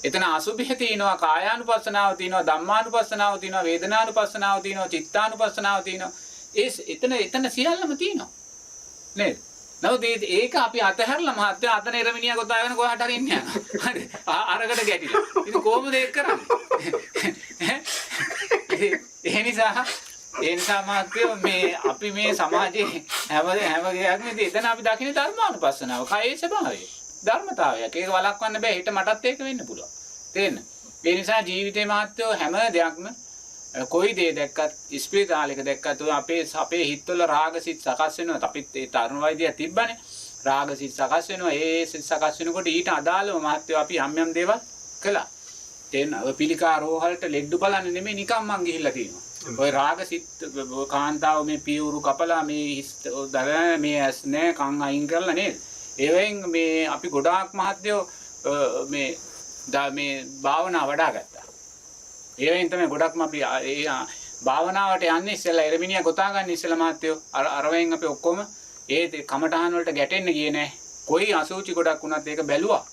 එතන අසුභිය තියෙනවා, කායානුපස්සනාව තියෙනවා, ධම්මානුපස්සනාව තියෙනවා, වේදනානුපස්සනාව තියෙනවා, චිත්තානුපස්සනාව තියෙනවා. එතන සියල්ලම තියෙනවා. නේද? නමුත් ඒක අපි අතහැරලා මහත්තයා අතන එරමිනියා ගොතාගෙන කොහාට හරි ඉන්නේ යනවා. හරි. අරකට ගැටිලා. ඉතින් කොහොමද ඒක කරන්නේ? ඒ නිසා මහත්තයෝ මේ අපි මේ සමාජයේ හැම දෙයක්ම එතන අපි දකින්නේ ධර්මානුපස්සනාව. කයේ ස්වභාවය. ධර්මතාවයක්. ඒක වළක්වන්න බෑ. හිත මටත් ඒක වෙන්න පුළුවන්. තේරෙනවද? ඒ නිසා ජීවිතේ මහත්තයෝ හැම දෙයක්ම කොයි දේ දැක්කත් ස්පිරිතාලයක දැක්කත් අපේ හිතවල රාගසිත සකස් වෙනවා. අපිත් ඒ තරුණ වයදී තිබ්බනේ. රාගසිත සකස් වෙනවා. ඒ සිත සකස් වෙනකොට ඊට අදාළව මහත්තයෝ අපි යම් දේවල් කළා. තේරෙනවද? පිළිකා රෝහලට ලෙඩ්ඩු බලන්න නෙමෙයි නිකන් මං ගිහිල්ලා තියෙනවා. ඔය රාගසිත කාන්තාව මේ පියවරු කපලා මේ දරන මේ ඇස් නෑ කන් අයින් කරලා නේද? ඒවෙන් මේ අපි ගොඩාක් මහත්තයෝ මේ භාවනා වඩා ගත්තා. ඒවෙන් තමයි ගොඩක්ම අපි භාවනාවට යන්නේ ඉස්සෙල්ලා එරමිනියා ගොතා ගන්න ඉස්සෙල්ලා මහත්තයෝ අරවෙන් අපි ඔක්කොම ඒ කමඨහන් වලට ගැටෙන්න ගියේ නෑ. කොයි අසුචි ගොඩක් වුණත් ඒක බැලුවා.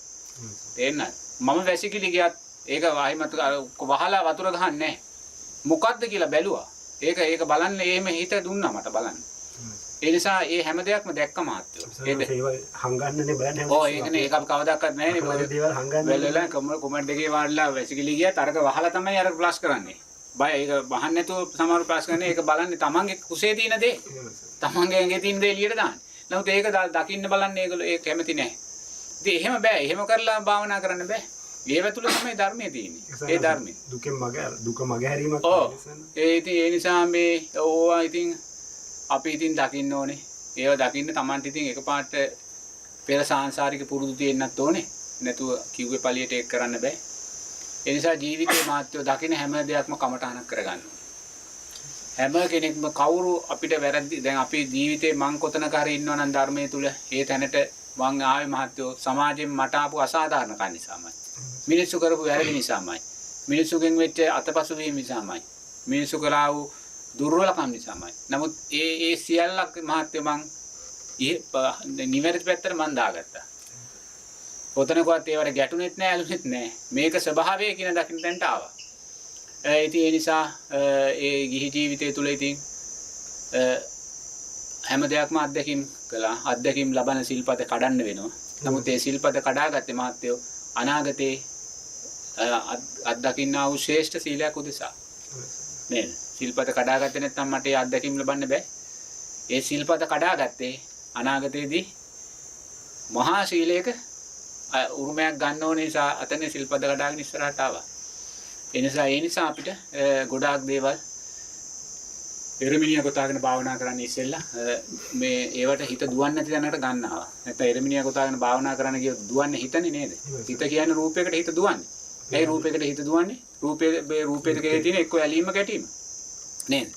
තේරෙනවද? මම වැසිකිලි ගියත් ඒක වහිමත් වහලා වතුර ගහන්නේ නෑ. මොකද්ද කියලා බැලුවා. ඒක බලන්න එහෙම හිත දුන්නා මට බලන්න. ඒ නිසා ඒ හැම දෙයක්ම දැක්ක මහත්තයෝ. ඒක හංගන්නනේ බෑනේ. ඔව් ඒකනේ ඒක අපි කවදාවත් නැහැ නේ. දේවල් හංගන්න. වෙලලා කොමන්ට් එකේ වාඩිලා වැසිකිලි ගියා තරක වහලා තමයි අර ප්ලස් කරන්නේ. බය ඒක වහන්න නැතුව සමහර ප්ලස් කරන්නේ ඒක බලන්නේ තමන්ගේ කුසේ තියෙන දේ. තමන්ගේ ඇඟේ තියෙන දේ එළියට දාන්න. නමුත් ඒක දකින්න බලන්නේ ඒගොල්ලෝ ඒක කැමති නැහැ. ඉතින් එහෙම බෑ. එහෙම කරලා භාවනා කරන්න බෑ. ඒව තුල තමයි ධර්මයේ තියෙන්නේ. ඒ ධර්මයේ. දුක මගහැරීමක් ඒ නිසා මේ ඕවා ඉතින් අපි ඉතින් දකින්න ඕනේ. ඒව දකින්න Tamanට ඉතින් එකපාරට පෙර සාංශාරික පුරුදු තියෙන්නත් ඕනේ. නැතුව කිව්වේ පළියට ඒක කරන්න බෑ. ඒ නිසා ජීවිතේ මාත්‍යෝ දකින්න හැම දෙයක්ම කමටහනක් කරගන්න ඕනේ. හැම කෙනෙක්ම කවුරු අපිට වැරදි දැන් අපි ජීවිතේ මං කොතනක හරි ඉන්නවා නම් ධර්මයේ තුල ඒ තැනට මං ආවේ මාත්‍යෝ සමාජයෙන් මට ආපු අසාධාරණකම් නිසාමයි. මිනිස්සු කරපු වැරදි නිසාමයි. මිනිස්සුගෙන් වෙච්ච අතපසු වීම නිසාමයි. මිනිස්සු කළා වූ දුර්වලකම් නිසාමයි. නමුත් ඒ සියල්ලක් මහත්ය මං නිවැරදි පැත්තට මං දාගත්තා. කොතනකවත් ඒවට ගැටුනෙත් නෑ ඇලුනෙත් නෑ. මේක ස්වභාවය කියන දකින්න තැනට ආවා. ඉතින් ඒ නිසා ඒ ගිහි ජීවිතය තුළ ඉතින් හැම දෙයක්ම අත්දැකීම් කළා. අත්දැකීම් ලබන සිල්පද කඩන්න වෙනවා. නමුත් ඒ සිල්පද කඩාගත්තේ මහත්යෝ අනාගතේ අත්දකින්නා වූ ශ්‍රේෂ්ඨ සීලයක් උදෙසා. නේද? සිල්පද කඩාගත්තේ නැත්නම් මට ඒ අත්දැකීම් ලබන්න බෑ. ඒ සිල්පද කඩාගත්තේ අනාගතයේදී මහා ශීලයක උරුමයක් ගන්න ඕන නිසා අතනේ සිල්පද කඩාගෙන ඉස්සරහට ආවා. ඒ නිසා අපිට ගොඩාක් දේවල් එරමිනියා ගොතාගෙන භාවනා කරන්න ඉස්සෙල්ලා මේ ඒවට හිත දුවන්නේ නැති තැනකට ගන්නවා. නැත්නම් එරමිනියා ගොතාගෙන භාවනා කරන්න ගියොත් දුවන්නේ හිතනේ නේද? හිත කියන්නේ රූපයකට හිත දුවන්නේ. ඒ රූපයකට හිත දුවන්නේ රූපේට ගෙේ තියෙන එක්ක ඇලීම ගැටීම. නේද?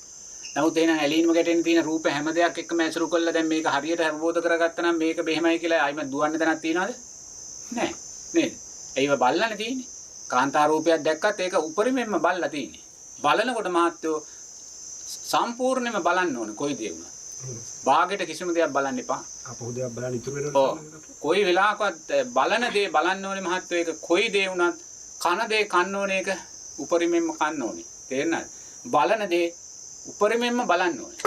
නමුත් එහෙනම් ඇලීම ගැටෙන්න තියෙන රූප හැම දෙයක් එක්කම ඇසුරු කළා දැන් මේක හරියට අවබෝධ කරගත්තා නම් මේක මෙහෙමයි කියලා ආයිම දුවන්න තැනක් තියනවද? නැහැ. නේද? ඒව බල්ලානේ තියෙන්නේ. කාන්තා රූපයක් දැක්කත් ඒක උපරිමයෙන්ම බල්ලා තියෙන්නේ. බලනකොට මහත්වෝ සම්පූර්ණයෙන්ම බලන්න ඕනේ කොයි දේ වුණත්. භාගයට කිසිම දෙයක් බලන්න එපා. අපහු දෙයක් බලන්න ඉතුරු වෙනවා. කොයි වෙලාවකවත් බලන දේ බලන්න ඕනේ මහත්වෝ ඒක කොයි දේ වුණත් කන දේ කන්න ඕනේ ඒක උපරිමයෙන්ම කන්න ඕනේ. තේරෙනවද? බලන දේ උපරිමයෙන්ම බලන්න ඕනේ.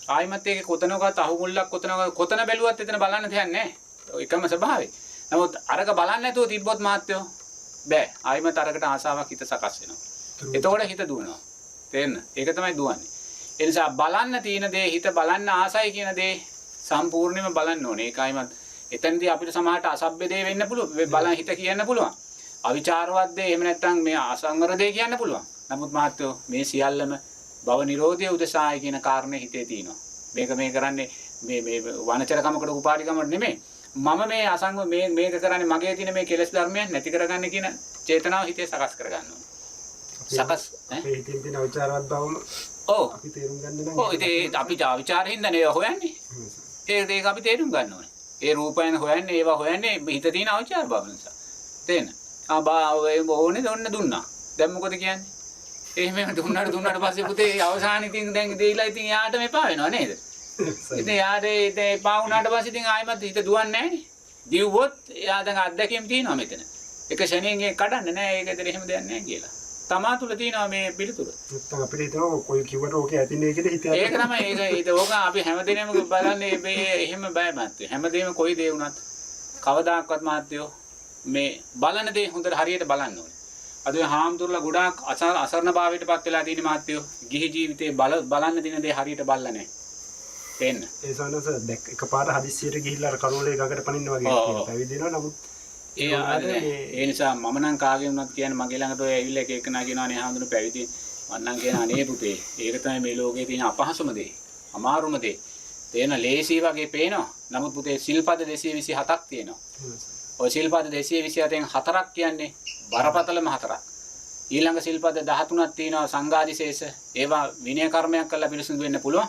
ආයිමත් ඒක කොතනකවත් අහුමුල්ලක් කොතන බැලුවත් එතන බලන්න දෙයක් නැහැ. ඒකම ස්වභාවය. නමුත් අරක බලන්න නැතුව තිබ්බොත් මහත්වෝ බෑ. ආයිමත් අරකට ආසාවක් හිත සකස් වෙනවා. එතකොට හිත දුවනවා. තේරෙනවද? ඒක තමයි දුවන්නේ. ඒ නිසා බලන්න තියෙන දේ හිත බලන්න ආසයි කියන දේ සම්පූර්ණයෙන්ම බලන්න ඕනේ. ඒකයිමත් එතනදී අපිට සමහරට අසභ්‍ය දේ වෙන්න පුළුවන්. බලන් හිත කියන්න පුළුවන්. අවිචාරවත් දේ එහෙම නැත්නම් මේ අසංවර දේ කියන්න පුළුවන්. නමුත් මහත්තයෝ මේ සියල්ලම භව නිරෝධය උදෙසායි කියන කාරණේ හිතේ තියෙනවා. මේක කරන්නේ මේ වනචරකමකට උපාරිකමකට නෙමෙයි. මම මේ අසංග මේක කරන්නේ මගේ තියෙන මේ කෙලෙස් ධර්මයන් නැති කරගන්න කියන චේතනාව හිතේ සකස් කරගන්න ඕනේ. සකස් අපේ හිතේ තියෙන අවිචාරවත් බවම ඔව් අපි තේරුම් ගන්න නම් ඔව් ඉතින් අපි අවිචාරින්ද නේ හොයන්නේ. ඒක අපි තේරුම් ගන්න ඕනේ. ඒ රූපයන් හොයන්නේ ඒවා හොයන්නේ හිත තියෙන අවිචාර බව නිසා. තේන. ඕනේ ඔන්න දුන්නා. දැන් මොකද කියන්නේ? එහෙම දුන්නාට පස්සේ පුතේ අවසාන ඉතින් දැන් දෙයිලා ඉතින් යාට මෙපා වෙනව නේද? ඉතින් යාට ඉතින් එපා වුණාට පස්සේ ඉතින් ආයෙමත් හිත දුවන්නේ නැහනේ. දිව්වොත් එයා දැන් අත්දැකීම් තියෙනවා මෙතන. එක ෂණයෙන් ඒක කඩන්න නෑ. ඒක ඇතර එහෙම දෙයක් නෑ කියලා. තමා තුල තියෙනවා මේ පිළිතුර. නැත්තම් අපිට හිතනවා කොයි කිව්වට ඕකේ ඇතිනේ කියලා හිතේ. ඒක තමයි ඒක ඕක අපි හැමදේම බලන්නේ මේ එහෙම බයමත්. හැමදේම කොයි දේ වුණත් කවදාකවත් මහත්තයෝ මේ බලන දේ හොඳට හරියට බලන්න ඕනේ. අද මේ හාමුදුරුවෝ ගොඩාක් අසරණ භාවයටපත් වෙලා තියෙන මහත්තයෝ ගිහි ජීවිතේ බලන්න දින දේ හරියට බලලා නැහැ. තේන්න. ඒ සනස දැක් එකපාර හදිස්සියට ගිහිල්ලා අර කරුණේ ගඟට පනින්න වගේ කියන පැවිදි වෙනවා. නමුත් ඒ නිසා මම නම් කාගේ වුණත් කියන්නේ මගේ ළඟට ඔය ඇවිල්ලා එක එක නා කියනවානේ හාමුදුරුවෝ පැවිදි මම නම් කියන අනේ පුතේ ඒක තමයි මේ ලෝකේ තියෙන අපහසුම දේ. අමාරුම දේ. තේන ලේසි වගේ පේනවා. නමුත් පුතේ සිල්පද 227ක් තියෙනවා. ඔය සිල්පද 227න් 4ක් කියන්නේ බරපතලම 4ක්. ඊළඟ සිල්පද 13ක් තියෙනවා සංඝාදිශේෂ. ඒවා විනය කර්මයක් කරලා පිරිසිදු වෙන්න පුළුවන්.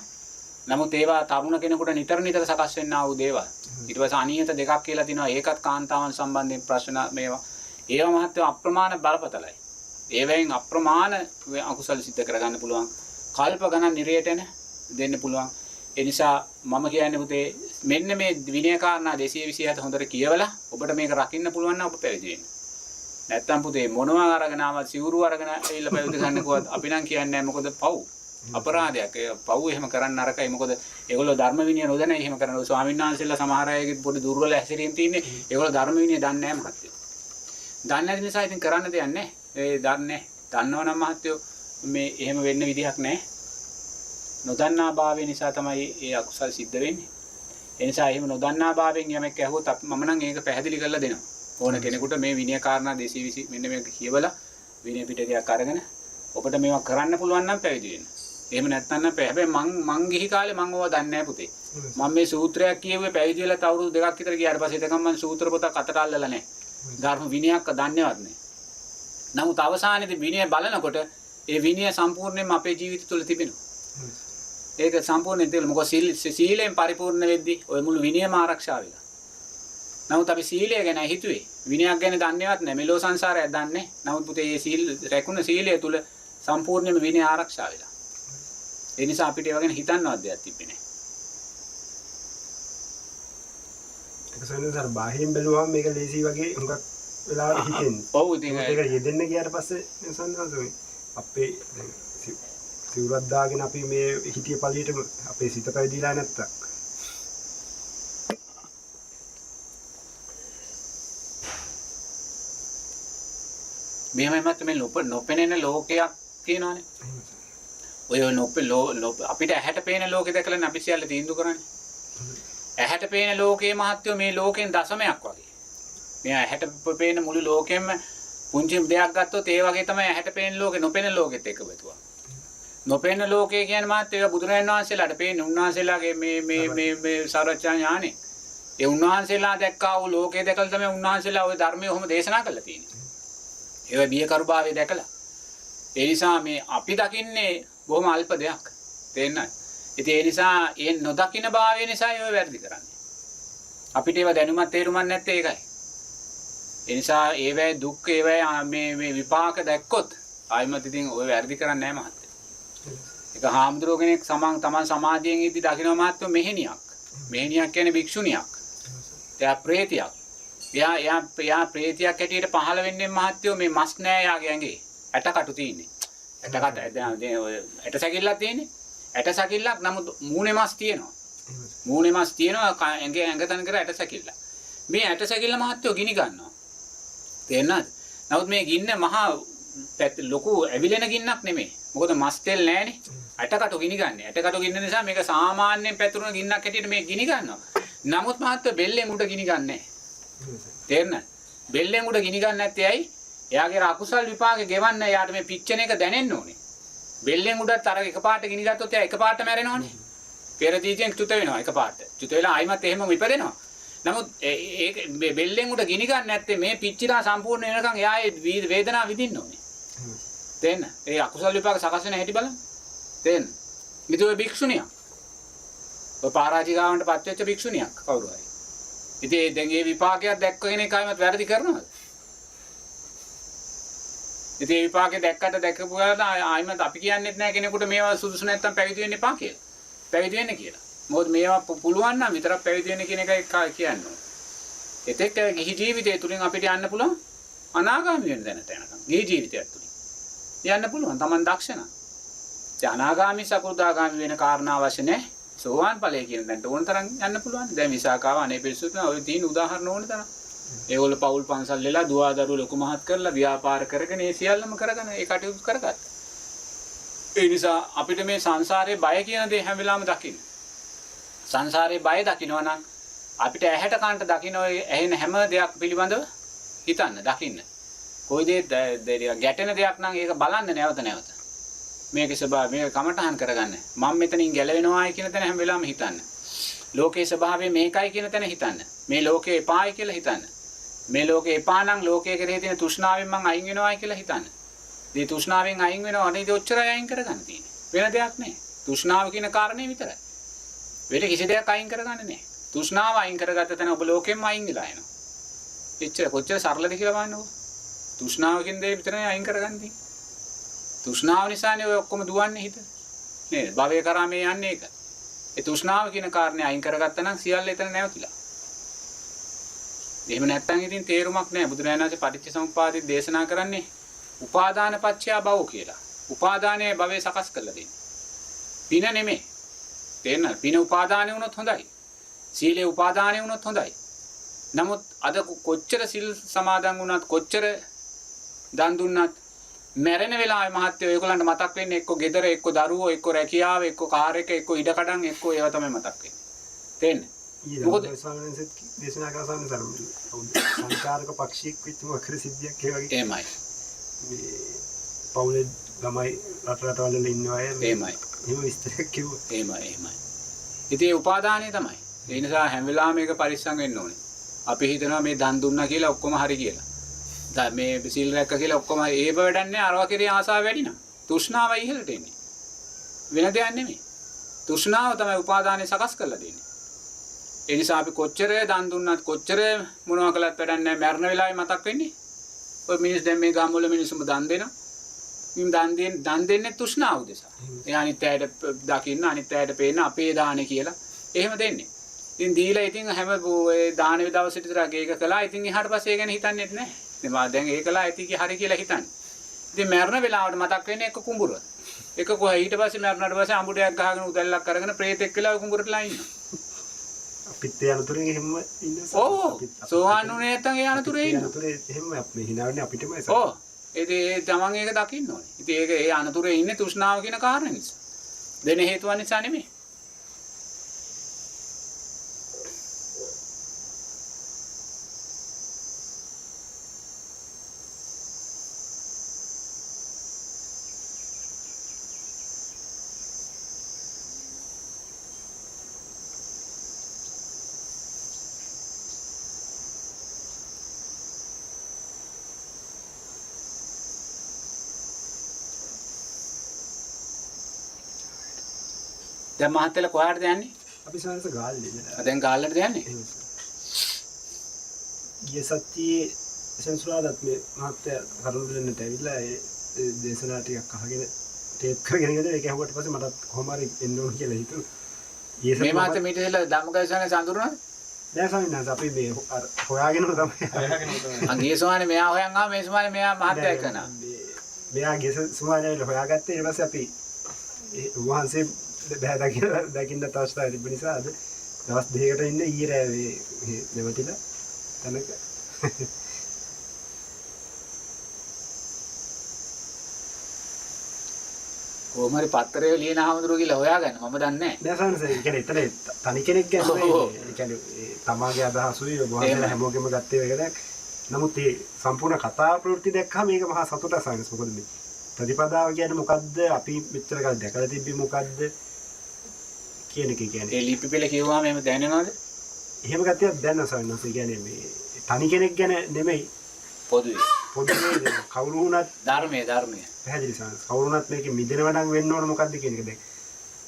නමුත් ඒවා තරුණ කෙනෙකුට නිතර සකස් වෙන්නා වූ දේවල්. ඊට පස්සේ අනියත දෙකක් කියලා තිනවා. ඒකත් කාන්තාවන් සම්බන්ධයෙන් ප්‍රශ්න මේවා. ඒවා මහත්ව අප්‍රමාණ බලපතලයි. ඒවෙන් අප්‍රමාණ අකුසල සිද්ධ කරගන්න පුළුවන්. කල්ප ගණන් නිරයට දෙන්න පුළුවන්. ඒ නිසා මම කියන්නේ පුතේ මෙන්න මේ විනය කාරණා 227 හොඳට කියවලා ඔබට මේක රකින්න පුළුවන් නම් ඔබ පැවිදි වෙන්න. නැත්තම් පුතේ මොනවා අරගෙන ආවත් සිවුරු අරගෙන ඇවිල්ලා පැවිදි ගන්නකොත් අපි නම් කියන්නේ මොකද පව් අපරාධයක්. ඒ පව් එහෙම කරන්න අරකයි. මොකද ඒගොල්ලෝ ධර්ම විනය නොදැන එහෙම කරනවා. ස්වාමීන් වහන්සේලා සමහර අයගේ පොඩි දුර්වල හැසිරීම් තියෙන්නේ. ඒගොල්ලෝ ධර්ම විනය දන්නේ නැහැ මහත්තයෝ. දන්නේ නැති නිසා ඉතින් කරන්න දෙයක් නැහැ. ඒ දන්නේ දන්නවනම් මහත්තයෝ මේ එහෙම වෙන්න විදිහක් නැහැ. නොදන්නා භාවය නිසා තමයි ඒ අකුසල් සිද්ධ වෙන්නේ. ඒ නිසා එහෙම නොදන්නා භාවයෙන් යමෙක් ඇහුවොත් මම නම් ඒක පැහැදිලි කරලා දෙනවා. ඕන කෙනෙකුට මේ විනය කාරණා 220 මෙන්න මේක කියවලා විනය පිටකයක් අරගෙන ඔබට මේවා කරන්න පුළුවන් නම් පැවිදි වෙන්න. එහෙම නැත්නම් හැබැයි මං ගිහි කාලේ මං ඕවා දන්නේ නැහැ පුතේ. මම මේ සූත්‍රයක් කියුවේ පැවිදි වෙලා අවුරුදු 2ක් විතර ගියාට පස්සේ එතකම් මම සූත්‍ර පොතක් අතට අල්ලලා නැහැ. ධර්ම විනයක් දන්නේවත් නැහැ. නමුත් අවසානයේදී විනය බලනකොට ඒ විනය සම්පූර්ණයෙන්ම අපේ ජීවිත තුළ තිබෙනවා. ඒක සම්පූර්ණයෙන් තියෙන මොකද සීලයෙන් පරිපූර්ණ වෙද්දී ඔය මුළු විනයම ආරක්ෂා වෙලා. නමුත් අපි සීලය ගැන හිතුවේ විනයක් ගැන දන්නේවත් නැහැ. මෙලෝ සංසාරයක් දන්නේ. නමුත් පුතේ මේ සීල් රැකුණ සීලය තුල සම්පූර්ණයෙන්ම විනය ආරක්ෂා වෙලා. ඒ නිසා අපිට ඒව ගැන හිතන්නවත් දෙයක් තිබෙන්නේ නැහැ. ඒක සෙන්සර් බාහිරින් බැලුවම මේක ලේසි වගේ හුඟක් වෙලාවට හිතෙන්නේ. ඔව් ඉතින් ඒක යෙදෙන්න ගියාට පස්සේ සෙන්සර් අපේ සිවුරක් දාගෙන අපි මේ හිතිය පළියටම අපේ සිත පැවිදිලා නැත්තම් මෙහෙමවත් මේ නොපෙනෙන ලෝකයක් තියෙනවානේ. ඔය අපිට ඇහැට පේන ලෝකෙ දැකලා අපි සියල්ල තීන්දුව කරන්නේ. ඇහැට පේන ලෝකයේ මහත්වෝ මේ ලෝකෙන් දශමයක් වගේ. මේ ඇහැට පේන මුළු ලෝකෙම පුංචි දෙයක් ගත්තොත් ඒ වගේ තමයි ඇහැට පේන ලෝකෙ නොපෙනෙන ලෝකෙත් එක්ක බෙදුවා. නොපෙනෙන ලෝකය කියන්නේ මහත්වෝ බුදුරජාණන් වහන්සේලාට පේන්නේ උන්වහන්සේලාගේ මේ සාරච්ඡා ඥානෙ. ඒ උන්වහන්සේලා දැක්කා වූ ලෝකේ දැකලා තමයි උන්වහන්සේලා ওই ධර්මය ඔහොම දේශනා කරලා තියෙන්නේ. ඒවා බියකරුභාවය දැකලා. ඒ නිසා මේ අපි දකින්නේ බොහොම අල්ප දෙයක්. තේරෙනවද? ඉතින් ඒ නිසා ඒ නොදකින්න භාවය නිසා ඒව වැරදි කරන්නේ. අපිට ඒව දැනුමක් තේරුමක් නැත්තේ ඒකයි. ඒ නිසා ඒවැ දුක් ඒවැ මේ විපාක දැක්කොත් ආයිමත් ඉතින් ඔය වැරදි කරන්නේ නැහැ මහත්තයා. ඒක හාමුදුරුවෝ කෙනෙක් තමන් සමාධියෙන් ඉදි දකින්න මහත්තයෝ මෙහෙණියක්. මෙහෙණියක් කියන්නේ භික්ෂුණියක්. එයා ප්‍රේතියක්. එයා ප්‍රේතියක් හැටියට පහළ වෙන්නේ මහත්තයෝ මේ මස් නෑ යාගේ ඇඟේ. ඇටකටු තියෙන්නේ. ඇට සැකිල්ලක් තියෙන්නේ. ඇට සැකිල්ලක් නමුත් මූණේ මස් තියෙනවා. මූණේ මස් තියෙනවා ඇඟ තන කර ඇට සැකිල්ල. මේ ඇට සැකිල්ල මහත්තයෝ ගිනි ගන්නවා. තේරෙනවද? නමුත් මේ ගින්න මහා ලොකු ඇවිලෙන ගින්නක් නෙමෙයි. මොකද මස් තෙල් නෑනේ. ඇටකටු ගිනි ගන්න. ඇටකටු ගින්න නිසා මේක සාමාන්‍යයෙන් පැතුරුන ගින්නක් හැටියට මේ ගිනි ගන්නවා. නමුත් මහත්තයෝ බෙල්ලෙන් උඩ ගිනි ගන්නෑ. තේරෙනවද? බෙල්ලෙන් උඩ ගිනි ගන්න නැත්තේ ඇයි? එයාගේ අකුසල් විපාකේ ගෙවන්න එයාට මේ පිච්චෙන එක දැනෙන්න ඕනේ. බෙල්ලෙන් උඩට අර එකපාරට ගිනි ගත්තොත් එයා එකපාරට මැරෙනවනේ. පෙර ජීවිතෙන් චුත වෙනවා එකපාරට. චුත වෙලා ආයිමත් එහෙමම ඉපදෙනවා. නමුත් ඒක බෙල්ලෙන් උඩ ගිනි ගන්න නැත්තේ මේ පිච්චිලා සම්පූර්ණ වෙනකන් එයා ඒ වේදනාව විඳින්න ඕනේ. තේන්න? ඒ අකුසල් විපාක සකස් වෙන හැටි බලන්න. තේන්න? ඉතින් ඔය භික්ෂුණියක්. ඔය පරාජිකාවන්ට පත්වෙච්ච භික්ෂුණියක් කවුරු හරි. ඉතින් දැන් මේ විපාකයක් දැක්ක කෙනෙක් ආයිමත් වැරදි කරනවද? ඉතින් මේ විපාකේ දැක්කපු ගමන් ආයිමත් අපි කියන්නේත් නැහැ කෙනෙකුට මේවා සුදුසු නැත්තම් පැවිදි වෙන්න එපා කියලා. පැවිදි වෙන්න කියලා. මොකද මේවා පුළුවන් නම් විතරක් පැවිදි වෙන්න කියන එකයි කියන්නේ. එතෙක් ගිහි ජීවිතය තුලින් අපිට යන්න පුළුවන් අනාගාමී වෙන දැනට යනකම්. ගිහි ජීවිතයක් තුලින් යන්න පුළුවන්. Taman දක්ෂ නම්. ඒ අනාගාමී සකෘදාගාමී වෙන කාරණා අවශ්‍ය නැහැ. සෝවාන් ඵලය කියන දැනට ඕන තරම් යන්න පුළුවන්. දැන් විසාකාව අනේ පිරිසුත් ඔය තියෙන උදාහරණ ඕන තරම්. ඒගොල්ලෝ පවුල් පන්සල් වෙලා දුවදරු ලොකු මහත් කරලා ව්‍යාපාර කරගෙන ඒ සියල්ලම කරගෙන ඒ කටයුතු කරගත්තා. ඒ නිසා අපිට මේ සංසාරේ බය කියන දේ හැම වෙලාවෙම දකින්න. සංසාරේ බය දකින්නවා නම් අපිට ඇහැට කනට දකින්න ඔය ඇහෙන හැම දෙයක් පිළිබඳව හිතන්න දකින්න. කොයි දේ ගැටෙන දෙයක් නම් ඒක බලන්න නැවත නැවත. මේකේ ස්වභාවය මේක කමටහන් කරගන්න. මම මෙතනින් ගැලවෙනවායි කියන තැන හැම වෙලාවෙම හිතන්න. ලෝකේ ස්වභාවය මේකයි කියන තැන හිතන්න. මේ ලෝකේ එපායි කියලා හිතන්න. මේ ලෝකේ එපා නම් ලෝකයේ කෙරෙහි තියෙන තෘෂ්ණාවෙන් මං අයින් වෙනවායි කියලා හිතන්න. මේ තෘෂ්ණාවෙන් අයින් වෙනවා නේද? ඔච්චරයි අයින් කරගන්න තියෙන්නේ. වෙන දෙයක් නෑ. තෘෂ්ණාව කියන කාරණේ විතරයි. වෙන කිසි දෙයක් අයින් කරගන්න නෑ. තෘෂ්ණාව අයින් කරගත්ත තැන ඔබ ලෝකෙන්ම අයින් වෙලා යනවා. එච්චර කොච්චර සරලද කියලා බලන්නකෝ. තෘෂ්ණාව කියන දේ විතරයි අයින් කරගන්න තියෙන්නේ. තෘෂ්ණාව නිසානේ ඔය ඔක්කොම දුවන්නේ හිත. නේද? භවය කරා මේ යන්නේ ඒක. ඒ තෘෂ්ණාව කියන කාරණේ අයින් කරගත්තා නම් සියල්ල එතන නැවතිලා. එහෙම නැත්නම් ඉතින් තේරුමක් නැහැ. බුදුරජාණන් වහන්සේ පටිච්චසමුප්පාදයේ දේශනා කරන්නේ උපාදාන පත්‍යා භව කියලා. උපාදානයේ භවය සකස් කරලා දෙන්නේ. පින නෙමෙයි. තේරෙනවද? පින උපාදානෙ වුණොත් හොඳයි. සීලේ උපාදානෙ වුණොත් හොඳයි. නමුත් අද කොච්චර සිල් සමාදන් වුණත් කොච්චර දන් දුන්නත් මැරෙන වෙලාවේ මහත්යෝ ඒගොල්ලන්ට මතක් වෙන්නේ එක්ක ගෙදර එක්ක දරුවෝ එක්ක රැකියාව එක්ක කාර් එක එක්ක ඉඩකඩම් එක්ක ඒවා තමයි මතක් වෙන්නේ. තේරෙන්නේ? මොකද ස්වාමීන් දේශනා කරන සංකාරක පක්ෂියෙක් වෙච්ච මොකද සිද්ධියක් ඒ වගේ එහෙමයි. මේ පවුලේ ළමයි රටවල ඉන්න අය එහෙමයි. එහෙම විස්තරයක් කිව්වා. එහෙමයි. ඉතින් ඒ උපාදානය තමයි. ඒ නිසා හැම වෙලාවෙම මේක පරිස්සම් වෙන්න ඕනේ. අපි හිතනවා මේ දන් දුන්නා කියලා ඔක්කොම හරි කියලා. දැන් මේ සිල් රැක්ක කියලා ඔක්කොම ඒව වැඩන්නේ අරවා කෙරේ ආසාව වැඩි නම්. තෘෂ්ණාවයි ඉහළට එන්නේ. වෙන දෙයක් නෙමෙයි. තෘෂ්ණාව තමයි උපාදානය සකස් කරලා දෙන්නේ. ඒ නිසා අපි කොච්චර දන් දුන්නත් කොච්චර මොනවා කළත් වැඩක් නැහැ. මරණ වෙලාවේ මතක් වෙන්නේ. ඔය මිනිස් දැන් මේ ගම්වල මිනිස්සුම දන් දෙනවා. දන් දෙන්නේ තෘෂ්ණාව උදෙසා. ඒ අනිත් ඇයට දකින්න අනිත් ඇයට පේන්න අපේ දානේ කියලා එහෙම දෙන්නේ. ඉතින් දීලා ඉතින් හැම ඒ දානේ දවසට විතර ඒක කළා. ඉතින් එහාට පස්සේ ඒ ගැන හිතන්නේත් නැහැ. ඉතින් මා දැන් ඒකලා ඉතින් හරි කියලා හිතන්නේ. ඉතින් මරණ වෙලාවට මතක් වෙන්නේ එක කුඹුර. එක කොහේ ඊට පස්සේ මරණට පස්සේ අඹුඩයක් ගහගෙන උදැල්ලක් අරගෙන ප්‍රේතෙක් කියලා කුඹුරටලා ඉන්නවා. අපිත් ඒ අනතුරෙන් එහෙම ඉන්නවා. ඔව්. සෝවාන් වුණේ නැත්නම් ඒ අනතුරේ ඉන්නවා. අනතුරේ එහෙම අපි හිනාවන්නේ අපිටමයි. ඔව්. ඒ තමන් ඒක දකින්න ඕනේ. ඉතින් ඒක ඒ අනතුරේ ඉන්නේ තෘෂ්ණාව කියන කාරණේ නිසා. දෙන හේතුව නිසා නෙමෙයි. දැන් මහත්තයලා කොහාටද යන්නේ? අපි සංස ගාල්ලේ නේද? දැන් ගාල්ලට යන්නේ? ගිය සතියේ සෙන්සුරාදත් මේ මහත්තයා කරුණු දෙන්නට ඇවිල්ලා ඒ දේශනා ටිකක් අහගෙන ටේප් කරගෙන ඉඳලා ඒක ඇහුවට පස්සේ මටත් කොහොම හරි එන්න ඕන කියලා හිතුණා. මේ මහත්තයා මීට ඉස්සෙල්ලා ධම්මගයසනේ සඳුරනවද? දැන් සමිනාස අපි මේ හොයාගෙන තමයි. අංගිය සෝමානේ මෙයා හොයන් ආව මේ සෝමානේ මෙයා මහත්තයා එක්කනා. මෙයා ගේ සෝමානේ හොයාගත්තේ ඊට පස්සේ අපි වහන්සේ බෑ දකින්න අවස්ථාවක් තිබුණ නිසා අද දවස් දෙකකට ඉන්න ඊයේ රෑ නැවතිලා තනක කොහොම හරි පත්තරේ ලියන ආමඳුර කියලා හොයාගන්න මම දන්නේ නැහැ. නෑ සානස ඒ කියන්නේ එතන තනි කෙනෙක් කියන්නේ ඒ කියන්නේ තමාගේ අදහසුයි වහන්සේලා හැමෝගෙම ගත්තේ ඒක දැක් නමුත් මේ සම්පූර්ණ කතා ප්‍රවෘත්ති දැක්කම මේක මහා සතුටක් සායනස්. මොකද මේ ප්‍රතිපදාව කියන්නේ මොකද්ද? අපි මෙච්චර කාලෙ දැකලා තිබ්බේ මොකද්ද? කියන එක කියන්නේ. ඒ ලිපි පෙළ කියුවාම එහෙම දැනෙනවද? එහෙම ගැතියක් දැනන සායනස්. ඒ කියන්නේ මේ තනි කෙනෙක් ගැන නෙමෙයි පොදුවේ. පොදුවේ කවුරු වුණත් ධර්මයේ පැහැදිලි සායනස්. කවුරු වුණත් මේකේ මිදෙනව නම් වෙන්න ඕන මොකද්ද කියන එක දැන්.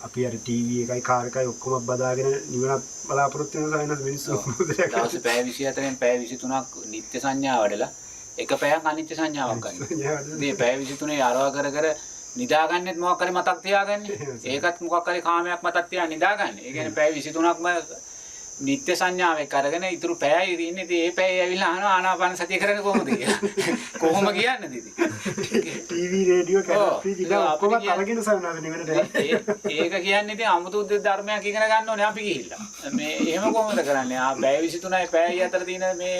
අපි අර ටීවී එකයි කාර් එකයි ඔක්කොම බදාගෙන නිවනක් බලාපොරොත්තු වෙන සායනස් මිනිස්සු. දවස් පැය 24න් පැය 23ක් නිත්‍ය සංඥා වඩලා එක පැයක් අනිත්‍ය සංඥාවක් ගන්න. මේ පැය 23 ආරව කර කර නිදාගන්නෙත් මොකක් හරි මතක් තියාගන්නේ. ඒකත් මොකක් හරි කාමයක් මතක් තියා නිදාගන්නේ. ඒ කියන්නේ පැය 23ක්ම නිත්‍ය සංඥාවක් අරගෙන ඊටු පැයයි ඉන්නේ. ඉතින් ඒ පැය ඇවිල්ලා අහනවා ආනාපාන සතිය කරන්නේ කොහොමද කියලා. කොහොම කියන්නේ ඉතින්. ටීවී රේඩියෝ කැමරා දිග ඔක්කොම අරගෙන සායනස් නිවනට. ඒක කියන්නේ ඉතින් අමුතු ධර්මයක් ඉගෙන ගන්න ඕනේ අපි ගිහිල්ලා. මේ එහෙම කොහොමද කරන්නේ? පැය 23යි පැයයි අතර තියෙන මේ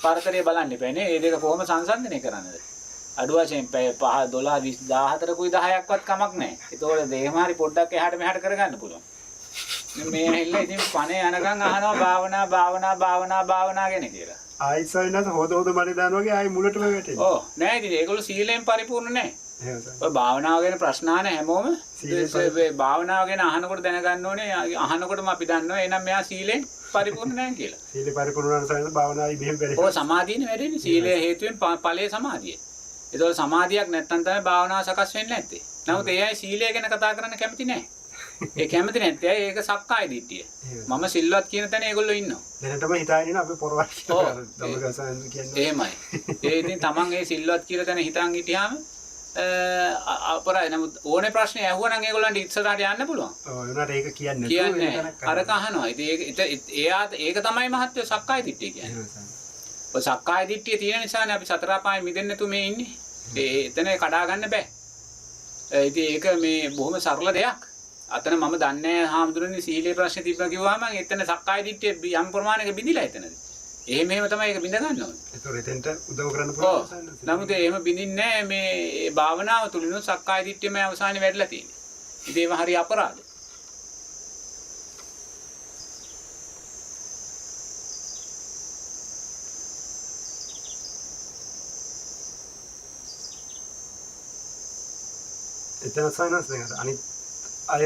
පරතරය බලන්න එපා නේ. මේ දෙක කොහොම සංසන්දනය කරන්නද? අඩු වශයෙන් පැය 5 12 20 14කුයි 10ක්වත් කමක් නැහැ. ඒතකොට දෙහමාරි පොඩ්ඩක් එහාට මෙහාට කරගන්න පුළුවන්. මේ ඇහිල්ලා ඉතින් පණේ යනකම් අහනවා භාවනා ගැන කියලා. ආයිත් සායනස් හොද මඩේ දානවා වගේ ආයි මුලටම වැටෙනවා. ඔව් නෑ ඉතින් ඒගොල්ලෝ සීලයෙන් පරිපූර්ණ නෑ. ඔය භාවනාව ගැන ප්‍රශ්න අහන හැමෝම භාවනාව ගැන අහනකොට දැනගන්න ඕනේ අහනකොටම අපි දන්නවා එහෙනම් මෙයා සීලෙන් පරිපූර්ණ නැහැ කියලා. සීලේ පරිපූර්ණ වන සායනස් භාවනාවයි මෙහෙම වැඩේ. ඔය සමාධියනේ වැඩෙන්නේ. සීලය හේතුවෙන් ඵලයේ සමාධිය. ඒතකොට සමාධියක් නැත්තම් තමයි භාවනාව සකස් වෙන්නේ නැත්තේ. නමුත් ඒ අය සීලය ගැන කතා කරන්න කැමති නැහැ. ඒ කැමති නැත්තේ ඒක සක්කාය දිට්ඨිය. මම සිල්වත් කියන තැන ඒගොල්ලෝ ඉන්නවා. දැනටම හිතාගෙන ඉන්න අපි පොරවක් කියලා ධම්මගසයන් කියන්නේ. එහෙමයි. ඒ ඉතින් තමන් ඒ සිල්වත් කියලා තැන හිතන් හිටියාම අපරායි. නමුත් ඕනේ ප්‍රශ්නේ ඇහුවනම් ඒගොල්ලන්ට ඉස්සරහට යන්න පුළුවන්. ඔව් ඒනට ඒක කියන්නේ කියන්නේ අර කහනවා. ඉතින් ඒක තමයි මහත්ය සක්කාය දිට්ඨිය කියන්නේ. ඔය සක්කාය දිට්ඨිය තියෙන නිසානේ අපි සතර පායෙන් මිදෙන්න නැතු මේ ඉන්නේ. එතන කඩා ගන්න බෑ. ඉතින් ඒක මේ බොහොම සරල දෙයක්. අතන මම දන්නේ හාමුදුරනේ සීලේ ප්‍රශ්නේ තිබ්බා කිව්වම එතන සක්කාය දිට්ඨිය යම් ප්‍රමාණයක බිඳිලා එතනදී. එහෙම තමයි ඒක බිඳ ගන්න ඕනේ. ඒතකොට එතෙන්ට උදව් කරන්න පුළුවන්. නමුත් එහෙම බිඳින්නේ නැහැ මේ භාවනාව තුලිනුත් සක්කාය දිට්ඨියම අවසානයේ වැඩිලා තියෙන්නේ. ඉතින් ඒව හරි අපරාධ. එතන සායනස් දැන් අනිත් අය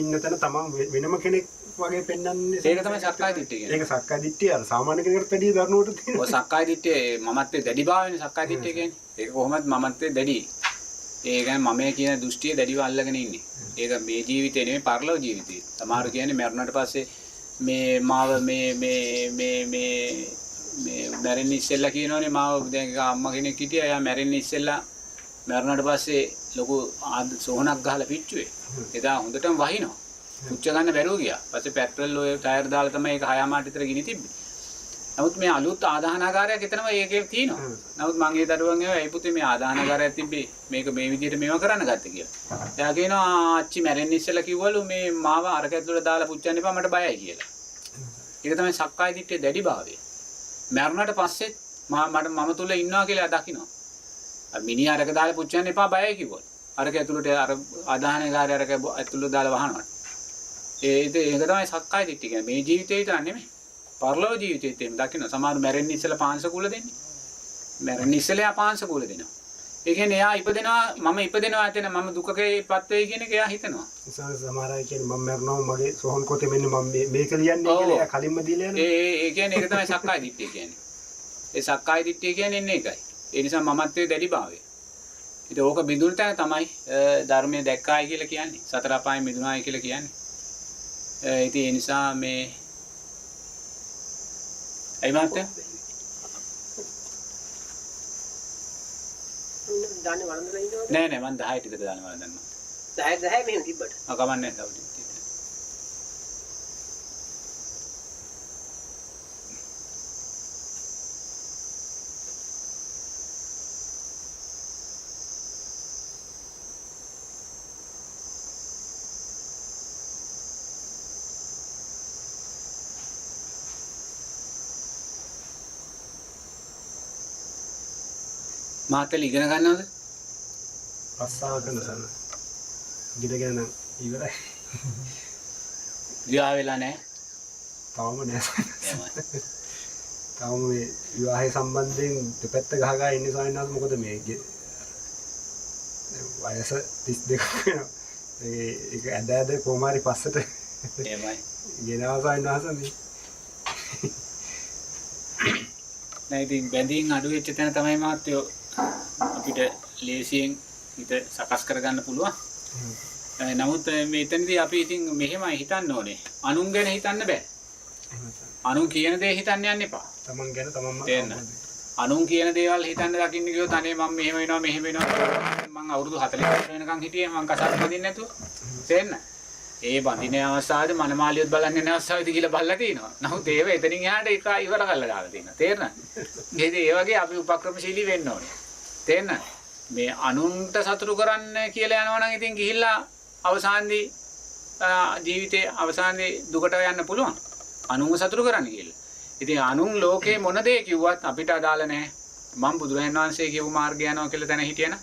ඉන්න තැන තමන් වෙනම කෙනෙක් වගේ පෙන්වන්නේ. ඒක තමයි සක්කාය දිට්ඨිය කියන්නේ. ඒක සක්කාය දිට්ඨිය අර සාමාන්‍ය කෙනෙකුට වැඩි දරුණුවට තියෙනවා. ඔය සක්කාය දිට්ඨිය මමත්වේ දැඩි භාවයනේ සක්කාය දිට්ඨිය කියන්නේ. ඒක කොහොමද මමත්වේ දැඩි. ඒ කියන්නේ මමයේ කියන දෘෂ්ටිය දැඩිව අල්ලගෙන ඉන්නේ. ඒක මේ ජීවිතේ නෙමෙයි පරලෝක ජීවිතේ. සමහර කියන්නේ මරණයට පස්සේ මේ මාව මේ මැරෙන්න ඉස්සෙල්ලා කියනෝනේ මාව දැන් අම්මා කෙනෙක් හිටියා. එයා මැරෙන්න ඉස්සෙල්ලා මරණයට පස්සේ ලොකු සෝහනක් ගහලා පිච්චුවේ. එදා හොඳටම වහිනවා. පුච්ච ගන්න බැරුව ගියා. පස්සේ පෙට්‍රල් ඔය ටයර් දාලා තමයි ඒක 6 මාට විතර ගිනි තිබ්බේ. නමුත් මේ අලුත් ආදාහනාගාරයක් එතනම ඒකේ තියෙනවා. නමුත් මං ඒ දරුවන් ඒවා ඒ පුතේ මේ ආදාහනාගාරයක් තිබ්බේ මේක මේ විදිහට මේව කරන්න ගත්තේ කියලා. එයා කියනවා අච්චි මැරෙන්න ඉස්සෙල්ලා කිව්වලු මේ මාව අරක ඇතුළට දාලා පුච්චන්න එපා මට බයයි කියලා. ඒක තමයි සක්කාය දිට්ඨියේ දැඩි භාවය. මරණයට පස්සේ මම තුල ඉන්නවා කියලා දකිනවා. මිනිහ අරක දාලා පුච්චන්න එපා බයයි කිව්වලු. අරක ඇතුළට අර ආදාහනාගාරය අරක ඇතුළට දාලා වහනවා. ඒක තමයි සක්කාය දිට්ඨිය කියන්නේ. මේ ජීවිතේ විතර නෙමෙයි. පරලෝක ජීවිතේත් එහෙම දකින්න. සමහර මැරෙන්න ඉස්සෙල්ලා පාංශකූල දෙන්නේ. මැරෙන්න ඉස්සෙල්ලා පාංශකූල දෙනවා. ඒ කියන්නේ එයා ඉපදෙනවා මම ඉපදෙනවා ඇතන මම දුකකේපත් වෙයි කියන එක එයා හිතනවා. සමහර අය කියන්නේ මම මැරෙනවා මගේ සෝහන් කොටේ මෙන්න මම මේක ලියන්නේ කියලා එයා කලින්ම දීලා යනවා. ඒ කියන්නේ ඒක තමයි සක්කාය දිට්ඨිය කියන්නේ. ඒ සක්කාය දිට්ඨිය කියන්නේ එන්නේ ඒකයි. ඒ නිසා මමත්වයේ දැඩිභාවය. ඉතින් ඕක බිඳුන තැන තමයි ධර්මයේ දැක්කායි කියලා කියන්නේ. සතර අපායෙන් මිදුණායි කියලා කියන්නේ. ඉතින් ඒ නිසා මේ අයි මාත්‍ය දාන්නේ වරන්දලා ඉන්නවද? නෑ මම 10ට විතර දාන්න වරන්දන්නවා. 10 මෙහෙම තිබ්බට. කමන්නේ තව ටිකක්. මාතල ඉගෙන ගන්නවද? රස්සාව කරන සන්න. ඉගෙනගෙන නම් ඉවරයි. විවාහ වෙලා නැහැ. තාම නෑ. තාම මේ විවාහය සම්බන්ධයෙන් දෙපැත්ත ගහගා ඉන්නේ ස්වාමීන් වහන්සේ. මොකද මේ වයස 32ක් වෙනවා. ඒක ඇද කොහොම හරි පස්සට එහෙමයි. ගෙනවා ස්වාමීන් වහන්සේ මේ. නෑ ඉතින් බැඳීම් අඩු වෙච්ච තැන තමයි මහත්තයෝ අපිට ලේසියෙන් හිත සකස් කරගන්න පුළුවන්. නමුත් මෙතනදී අපි ඉතින් මෙහෙමයි හිතන්න ඕනේ. අනුන් ගැන හිතන්න බෑ. අනුන් කියන දේ හිතන්න යන්න එපා. තමන් ගැන තමන්ම තේන්න. අනුන් කියන දේවල් හිතන්න දකින්න ගියොත් අනේ මම මෙහෙම වෙනවා මෙහෙම වෙනවා මම අවුරුදු 40 වෙනකන් හිටියේ මම කසාද බඳින්න නැතුව. තේන්න. ඒ බඳින අවස්ථාවේදී මනමාලියොත් බලන්නේ නැහැ අවස්ථාවේදී කියලා බලලා තිනවා. නමුත් ඒව එතනින් එහාට ඒක ඉවර කරලා දාලා තිනවා. තේරෙනවද? ඒ වගේ අපි උපක්‍රමශීලී වෙන්න ඕනේ. තේරෙනවද? මේ අනුන්ට සතුටු කරන්න කියලා යනවා නම් ඉතින් ගිහිල්ලා අවසානයේ ජීවිතේ අවසානයේ දුකට යන්න පුළුවන්. අනුන්ව සතුටු කරන්න කියලා. ඉතින් අනුන් ලෝකේ මොන දේ කිව්වත් අපිට අදාළ නැහැ. මම බුදුරජාණන් වහන්සේ කියපු මාර්ගය යනවා කියලා තැන හිටියන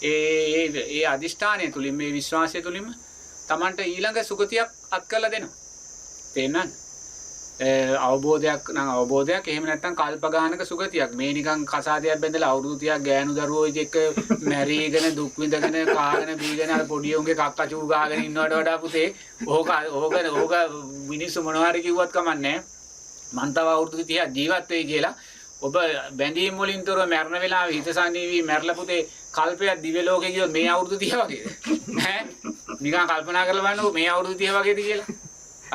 ඒ අදිෂ්ඨානය තුලින් මේ විශ්වාසය තුලින්ම Tamanට ඊළඟ සුගතියක් අත් කරලා දෙනවා. තේරෙනවද? අවබෝධයක් නම් අවබෝධයක් එහෙම නැත්නම් කල්ප ගානක සුගතියක්. මේ නිකන් කසාදයක් බැඳලා අවුරුදු 30ක් ගෑනු දරුවෝ එක්ක මැරීගෙන දුක් විඳගෙන කාගෙන බීගෙන අර පොඩි උන්ගේ කක්කචූ ගාගෙන ඉන්නවට වඩා පුතේ ඕක මිනිස්සු මොනවා හරි කිව්වත් කමන්නේ මං තව අවුරුදු 30ක් ජීවත් වෙයි කියලා ඔබ බැඳීම් වලින් තොරව මරණ වෙලාවේ හිතසන්නීවි මැරලා පුතේ කල්පයක් දිව්‍ය ලෝකේ ගියොත් මේ අවුරුදු 30 වගේද ඈ නිකන් කල්පනා කරලා බලන්නකො මේ අවුරුදු 30 වගේද කියලා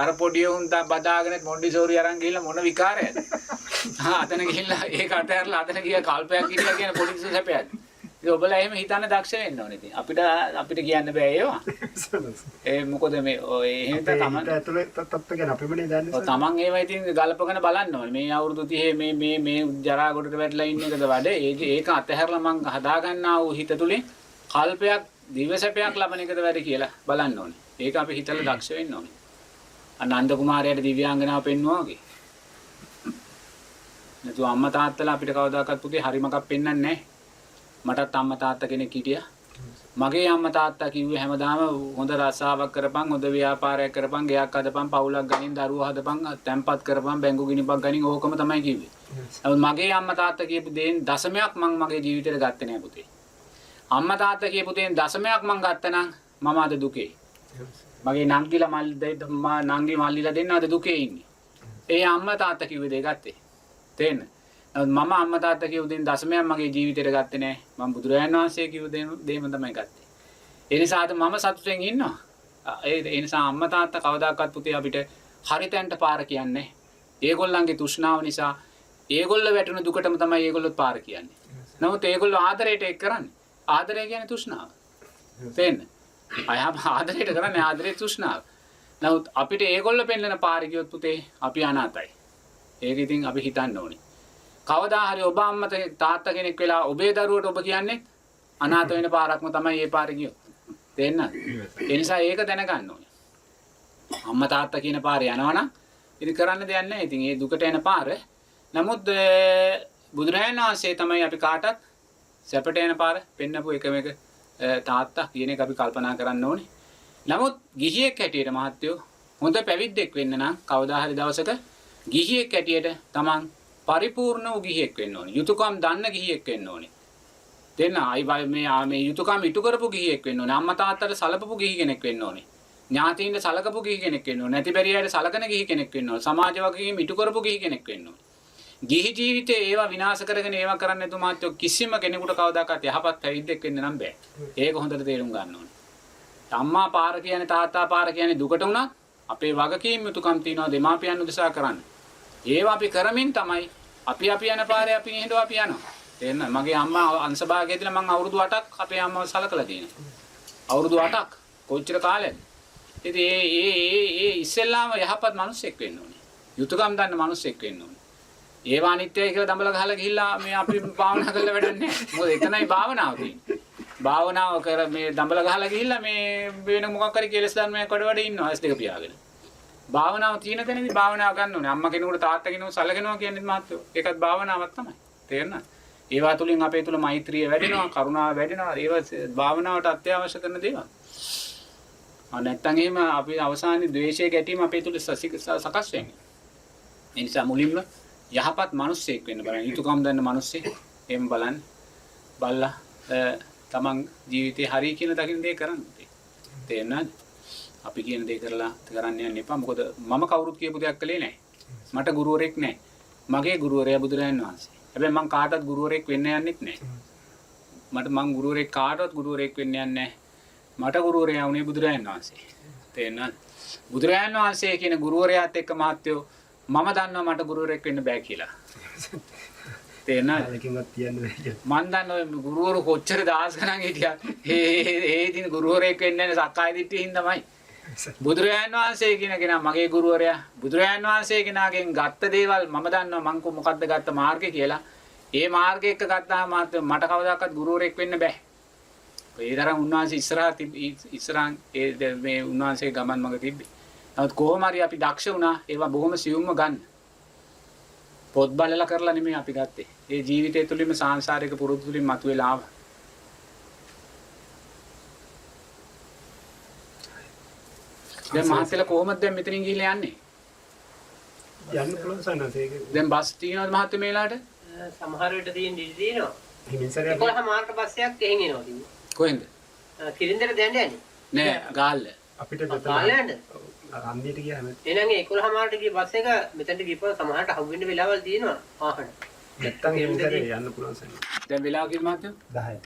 අර පොඩි උන් බදාගෙන මොන්ඩිසෝරි අරන් ගිහිල්ලා මොන විකාරයක්ද අතන ගිහිල්ලා ඒක අතහැරලා අතන ගියා කල්පයක් හිටියා කියන පොඩි සැපයක්ද ඉතින් ඔබලා එහෙම හිතන්න දක්ෂ වෙන්න ඕනේ ඉතින් අපිට කියන්න බෑ ඒවා ඒ මොකද මේ ඔය එහෙම තමයි ඇතුලේ තත්ත්ව ගැන අපිමනේ දන්නේ. ඔව් තමන් ඒවා ඉතින් ගලපගෙන බලන්න ඕනේ මේ අවුරුදු 30 මේ ජරා කොටට වැටලා ඉන්න එකද වැඩ ඒක අතහැරලා මං හදා ගන්නා වූ හිත තුලින් කල්පයක් දිවසැපයක් ලබන එකද වැඩ කියලා බලන්න ඕනේ ඒක අපි හිතලා දක්ෂ වෙන්න ඕනේ අනන්ද කුමාරයාට දිව්‍යාංගනාව පෙන්වුවා වගේ. නැතු අම්මා තාත්තලා අපිට කවදාකවත් පුතේ හරිමකක් පෙන්වන්නේ නැහැ. මටත් අම්මා තාත්තා කෙනෙක් හිටියා. මගේ අම්මා තාත්තා කිව්වේ හැමදාම හොඳ රස්සාවක් කරපන්, හොඳ ව්‍යාපාරයක් කරපන්, ගෙයක් හදපන්, පවුලක් ගනින්, දරුවෝ හදපන්, තැම්පත් කරපන්, බැංකු ගිණිපක් ගනින් ඕකම තමයි කිව්වේ. නමුත් මගේ අම්මා තාත්තා කියපු දේෙන් දශමයක් මම මගේ ජීවිතේට ගත්තේ නැහැ පුතේ. අම්මා තාත්තා කියපු දේෙන් දශමයක් මම ගත්තා නම් මම අද දුකේ. මගේ නංගි මල්ලිලා දෙන්න අද දුකේ ඉන්නේ. ඒ අම්මා තාත්තා කිව්ව දේ ගත්තේ. තේන්න. මම අම්මා තාත්තා කිව්ව දේෙන් දශමයක් මගේ ජීවිතේට ගත්තේ නෑ. මම බුදුරජාණන් වහන්සේ කිව්ව දේම තමයි ගත්තේ. ඒ නිසා අද මම සතුටෙන් ඉන්නවා. ඒ නිසා අම්මා තාත්තා කවදාකවත් පුතේ අපිට හරිතැන්ට පාර කියන්නේ. ඒගොල්ලන්ගේ තෘෂ්ණාව නිසා ඒගොල්ලෝ වැටුණු දුකටම තමයි ඒගොල්ලොත් පාර කියන්නේ. නමුත් ඒගොල්ලෝ ආදරයට එක් කරන්නේ. ආදරය කියන්නේ තෘෂ්ණාව. තේන්න. ආදරයට කරන්නේ ආදරේ තෘෂ්ණාව. නමුත් අපිට ඒගොල්ලෝ පෙන්වන පාරේ ගියොත් පුතේ අපි අනාතයි. ඒක ඉතින් අපි හිතන්න ඕනේ. කවදා හරි ඔබ අම්මා තාත්තා කෙනෙක් වෙලා ඔබේ දරුවට ඔබ කියන්නේ අනාත වෙන පාරක්ම තමයි මේ පාරේ ගියොත්. තේන්නද? ඒ නිසා ඒක දැනගන්න ඕනේ. අම්මා තාත්තා කියන පාරේ යනවනම් ඉතින් කරන්න දෙයක් නැහැ. ඉතින් ඒ දුකට යන පාර. නමුත් බුදුරජාණන් වහන්සේ තමයි අපි කාටත් සැපට යන පාර පෙන්නපු එකම එක තාත්තා කියන එක අපි කල්පනා කරන්න ඕනේ. නමුත් ගිහියෙක් හැටියට මහත්තයෝ හොඳ පැවිද්දෙක් වෙන්න නම් කවදා හරි දවසක ගිහියෙක් හැටියට තමන් පරිපූර්ණ වූ ගිහියෙක් වෙන්න ඕනේ. යුතුයකම් දන්න ගිහියෙක් වෙන්න ඕනේ. දෙන්න මේ යුතුයකම් ඉටු කරපු ගිහියෙක් වෙන්න ඕනේ. අම්මා තාත්තට සලකපු ගිහි කෙනෙක් වෙන්න ඕනේ. ඥාතීන්ට සලකපු ගිහි කෙනෙක් වෙන්න ඕනේ. නැති බැරියට සලකන ගිහි කෙනෙක් වෙන්න ඕනේ. සමාජ වගකීම් ඉටු කරපු ගිහි කෙනෙක් වෙන්න ඕනේ. ගිහි ජීවිතේ ඒවා විනාශ කරගෙන ඒවා කරන්න නැතු මාත්‍යෝ කිසිම කෙනෙකුට කවදාකවත් යහපත් පැවිද්දෙක් වෙන්න නම් බෑ. ඒක හොඳට තේරුම් ගන්න ඕනේ. අම්මා පාර කියන්නේ තාත්තා පාර කියන්නේ දුකට උනත් අපේ වගකීම් යුතුයකම් තියෙනවා දෙමාපියන් උදෙසා කරන්න. ඒවා අපි කරමින් තමයි අපි යන පාරේ අපි නිහඬව අපි යනවා. තේරෙනවද? මගේ අම්මා අංශභාගයේදී මම අවුරුදු 8ක් අපේ අම්මව සලකලා තියෙනවා. අවුරුදු 8ක් කොච්චර කාලෙද? ඉතින් ඒ ඉස්සෙල්ලාම යහපත් මිනිස්සෙක් වෙන්න ඕනේ. යුතුයකම් දන්න මිනිස්සෙක් වෙන්න ඕනේ. ඒවා අනිත්‍යයි කියලා දඹල ගහලා ගිහිල්ලා මේ අපි භාවනා කරලා වැඩක් නැහැ. මොකද එතනයි භාවනාව තියෙන්නේ. භාවනාව කර මේ දඹල ගහලා ගිහිල්ලා මේ වෙන මොකක් හරි කෙලස් ධර්මයක් වඩ ඉන්නවා S2 පියාගෙන. භාවනාව තියෙන තැනදී භාවනාව ගන්න ඕනේ. අම්මා කෙනෙකුට තාත්තා කෙනෙකුට සලකනවා කියන්නේ මහත්වෝ. ඒකත් භාවනාවක් තමයි. තේරෙනවද? ඒවා තුලින් අපේ තුල මෛත්‍රිය වැඩෙනවා, කරුණාව වැඩෙනවා. ඒවා භාවනාවට අත්‍යවශ්‍ය කරන දේවල්. නැත්තම් එහෙම අපි අවසානයේ ද්වේෂය ගැටීම අපේ තුල සකස් වෙන්නේ. ඒ නිසා මුලින්ම යහපත් මිනිස්සෙක් වෙන්න බලන්න. යුතුයකම් දන්න මිනිස්සෙක්. එහෙම බලන්න. බලලා තමන් ජීවිතේ හරි කියන දකින්න දේ කරන්න. තේරෙනවද? අපි කියන දේ කරලා කරන්න යන්න එපා. මොකද මම කවුරුත් කියපු දෙයක් කළේ නැහැ. මට ගුරුවරයෙක් නැහැ. මගේ ගුරුවරයා බුදුරජාණන් වහන්සේ. හැබැයි මං කාටවත් ගුරුවරයෙක් වෙන්න යන්නෙත් නැහැ. මං ගුරුවරයෙක් කාටවත් ගුරුවරයෙක් වෙන්න යන්නේ නැහැ. මට ගුරුවරයා වුණේ බුදුරජාණන් වහන්සේ. තේරෙනවද? බුදුරජාණන් වහන්සේ කියන ගුරුවරයාත් එක්ක මහත්තයෝ මම දන්නවා මට ගුරුවරයෙක් වෙන්න බෑ කියලා. තේරෙනවද? ඒකකින්වත් තියන්න බෑ කියලා. මන් දන්නවා ගුරුවරු කොච්චර දහස් ගණන් හිටියත් ඒ දින ගුරුවරයෙක් වෙන්න යන සක්කාය දිට්ඨියෙන් තමයි. බුදුරජාණන් වහන්සේ කියන කෙනා මගේ ගුරුවරයා. බුදුරජාණන් වහන්සේ කෙනාගෙන් ගත්ත දේවල් මම දන්නවා මං මොකද්ද ගත්ත මාර්ගය කියලා. ඒ මාර්ගය එක්ක ගත්තාම මට කවදාකවත් ගුරුවරයෙක් වෙන්න බෑ. ඒ තරම් උන්වහන්සේ ඉස්සරහන් මේ උන්වහන්සේ ගමන් මඟ තිබ්බේ. නමුත් කොහොම හරි අපි දක්ෂ වුණා ඒවා බොහොම සියුම්ව ගන්න. පොත් බලලා කරලා නෙමෙයි අපි ගත්තේ. ඒ ජීවිතය තුළින්ම සාංශාරික පුරුදු තුළින් මතුවලා ආවා. දැන් මහත්තයලා කොහොමද දැන් මෙතනින් ගිහිල්ලා යන්නේ? යන්න පුළුවන් සන්නස ඒක. දැන් බස් තියෙනවද මහත්තයා මේලාට? සමහර විට තියෙන දිලි තියෙනවා. හිමින්සරයක් 11 මාර්ග බස්යක් එහෙන් එනවා කිව්වා. කොහෙන්ද? කිරින්දර දැන් යන්නේ. නෑ ගාල්ල. අපිට කාලයන්ද? අන්දියට ගියාම එහෙනම් ඒ 11 මාර්ගට ගිය බස් එක මෙතනට ගිහපුවා සමහරට හම් වෙන්න වෙලාවල් තියෙනවා. ආහන. නැත්තම් හිමින්සරේ යන්න පුළුවන් සන්නස. දැන් වෙලාව කිව්ව මහත්තයා? 10.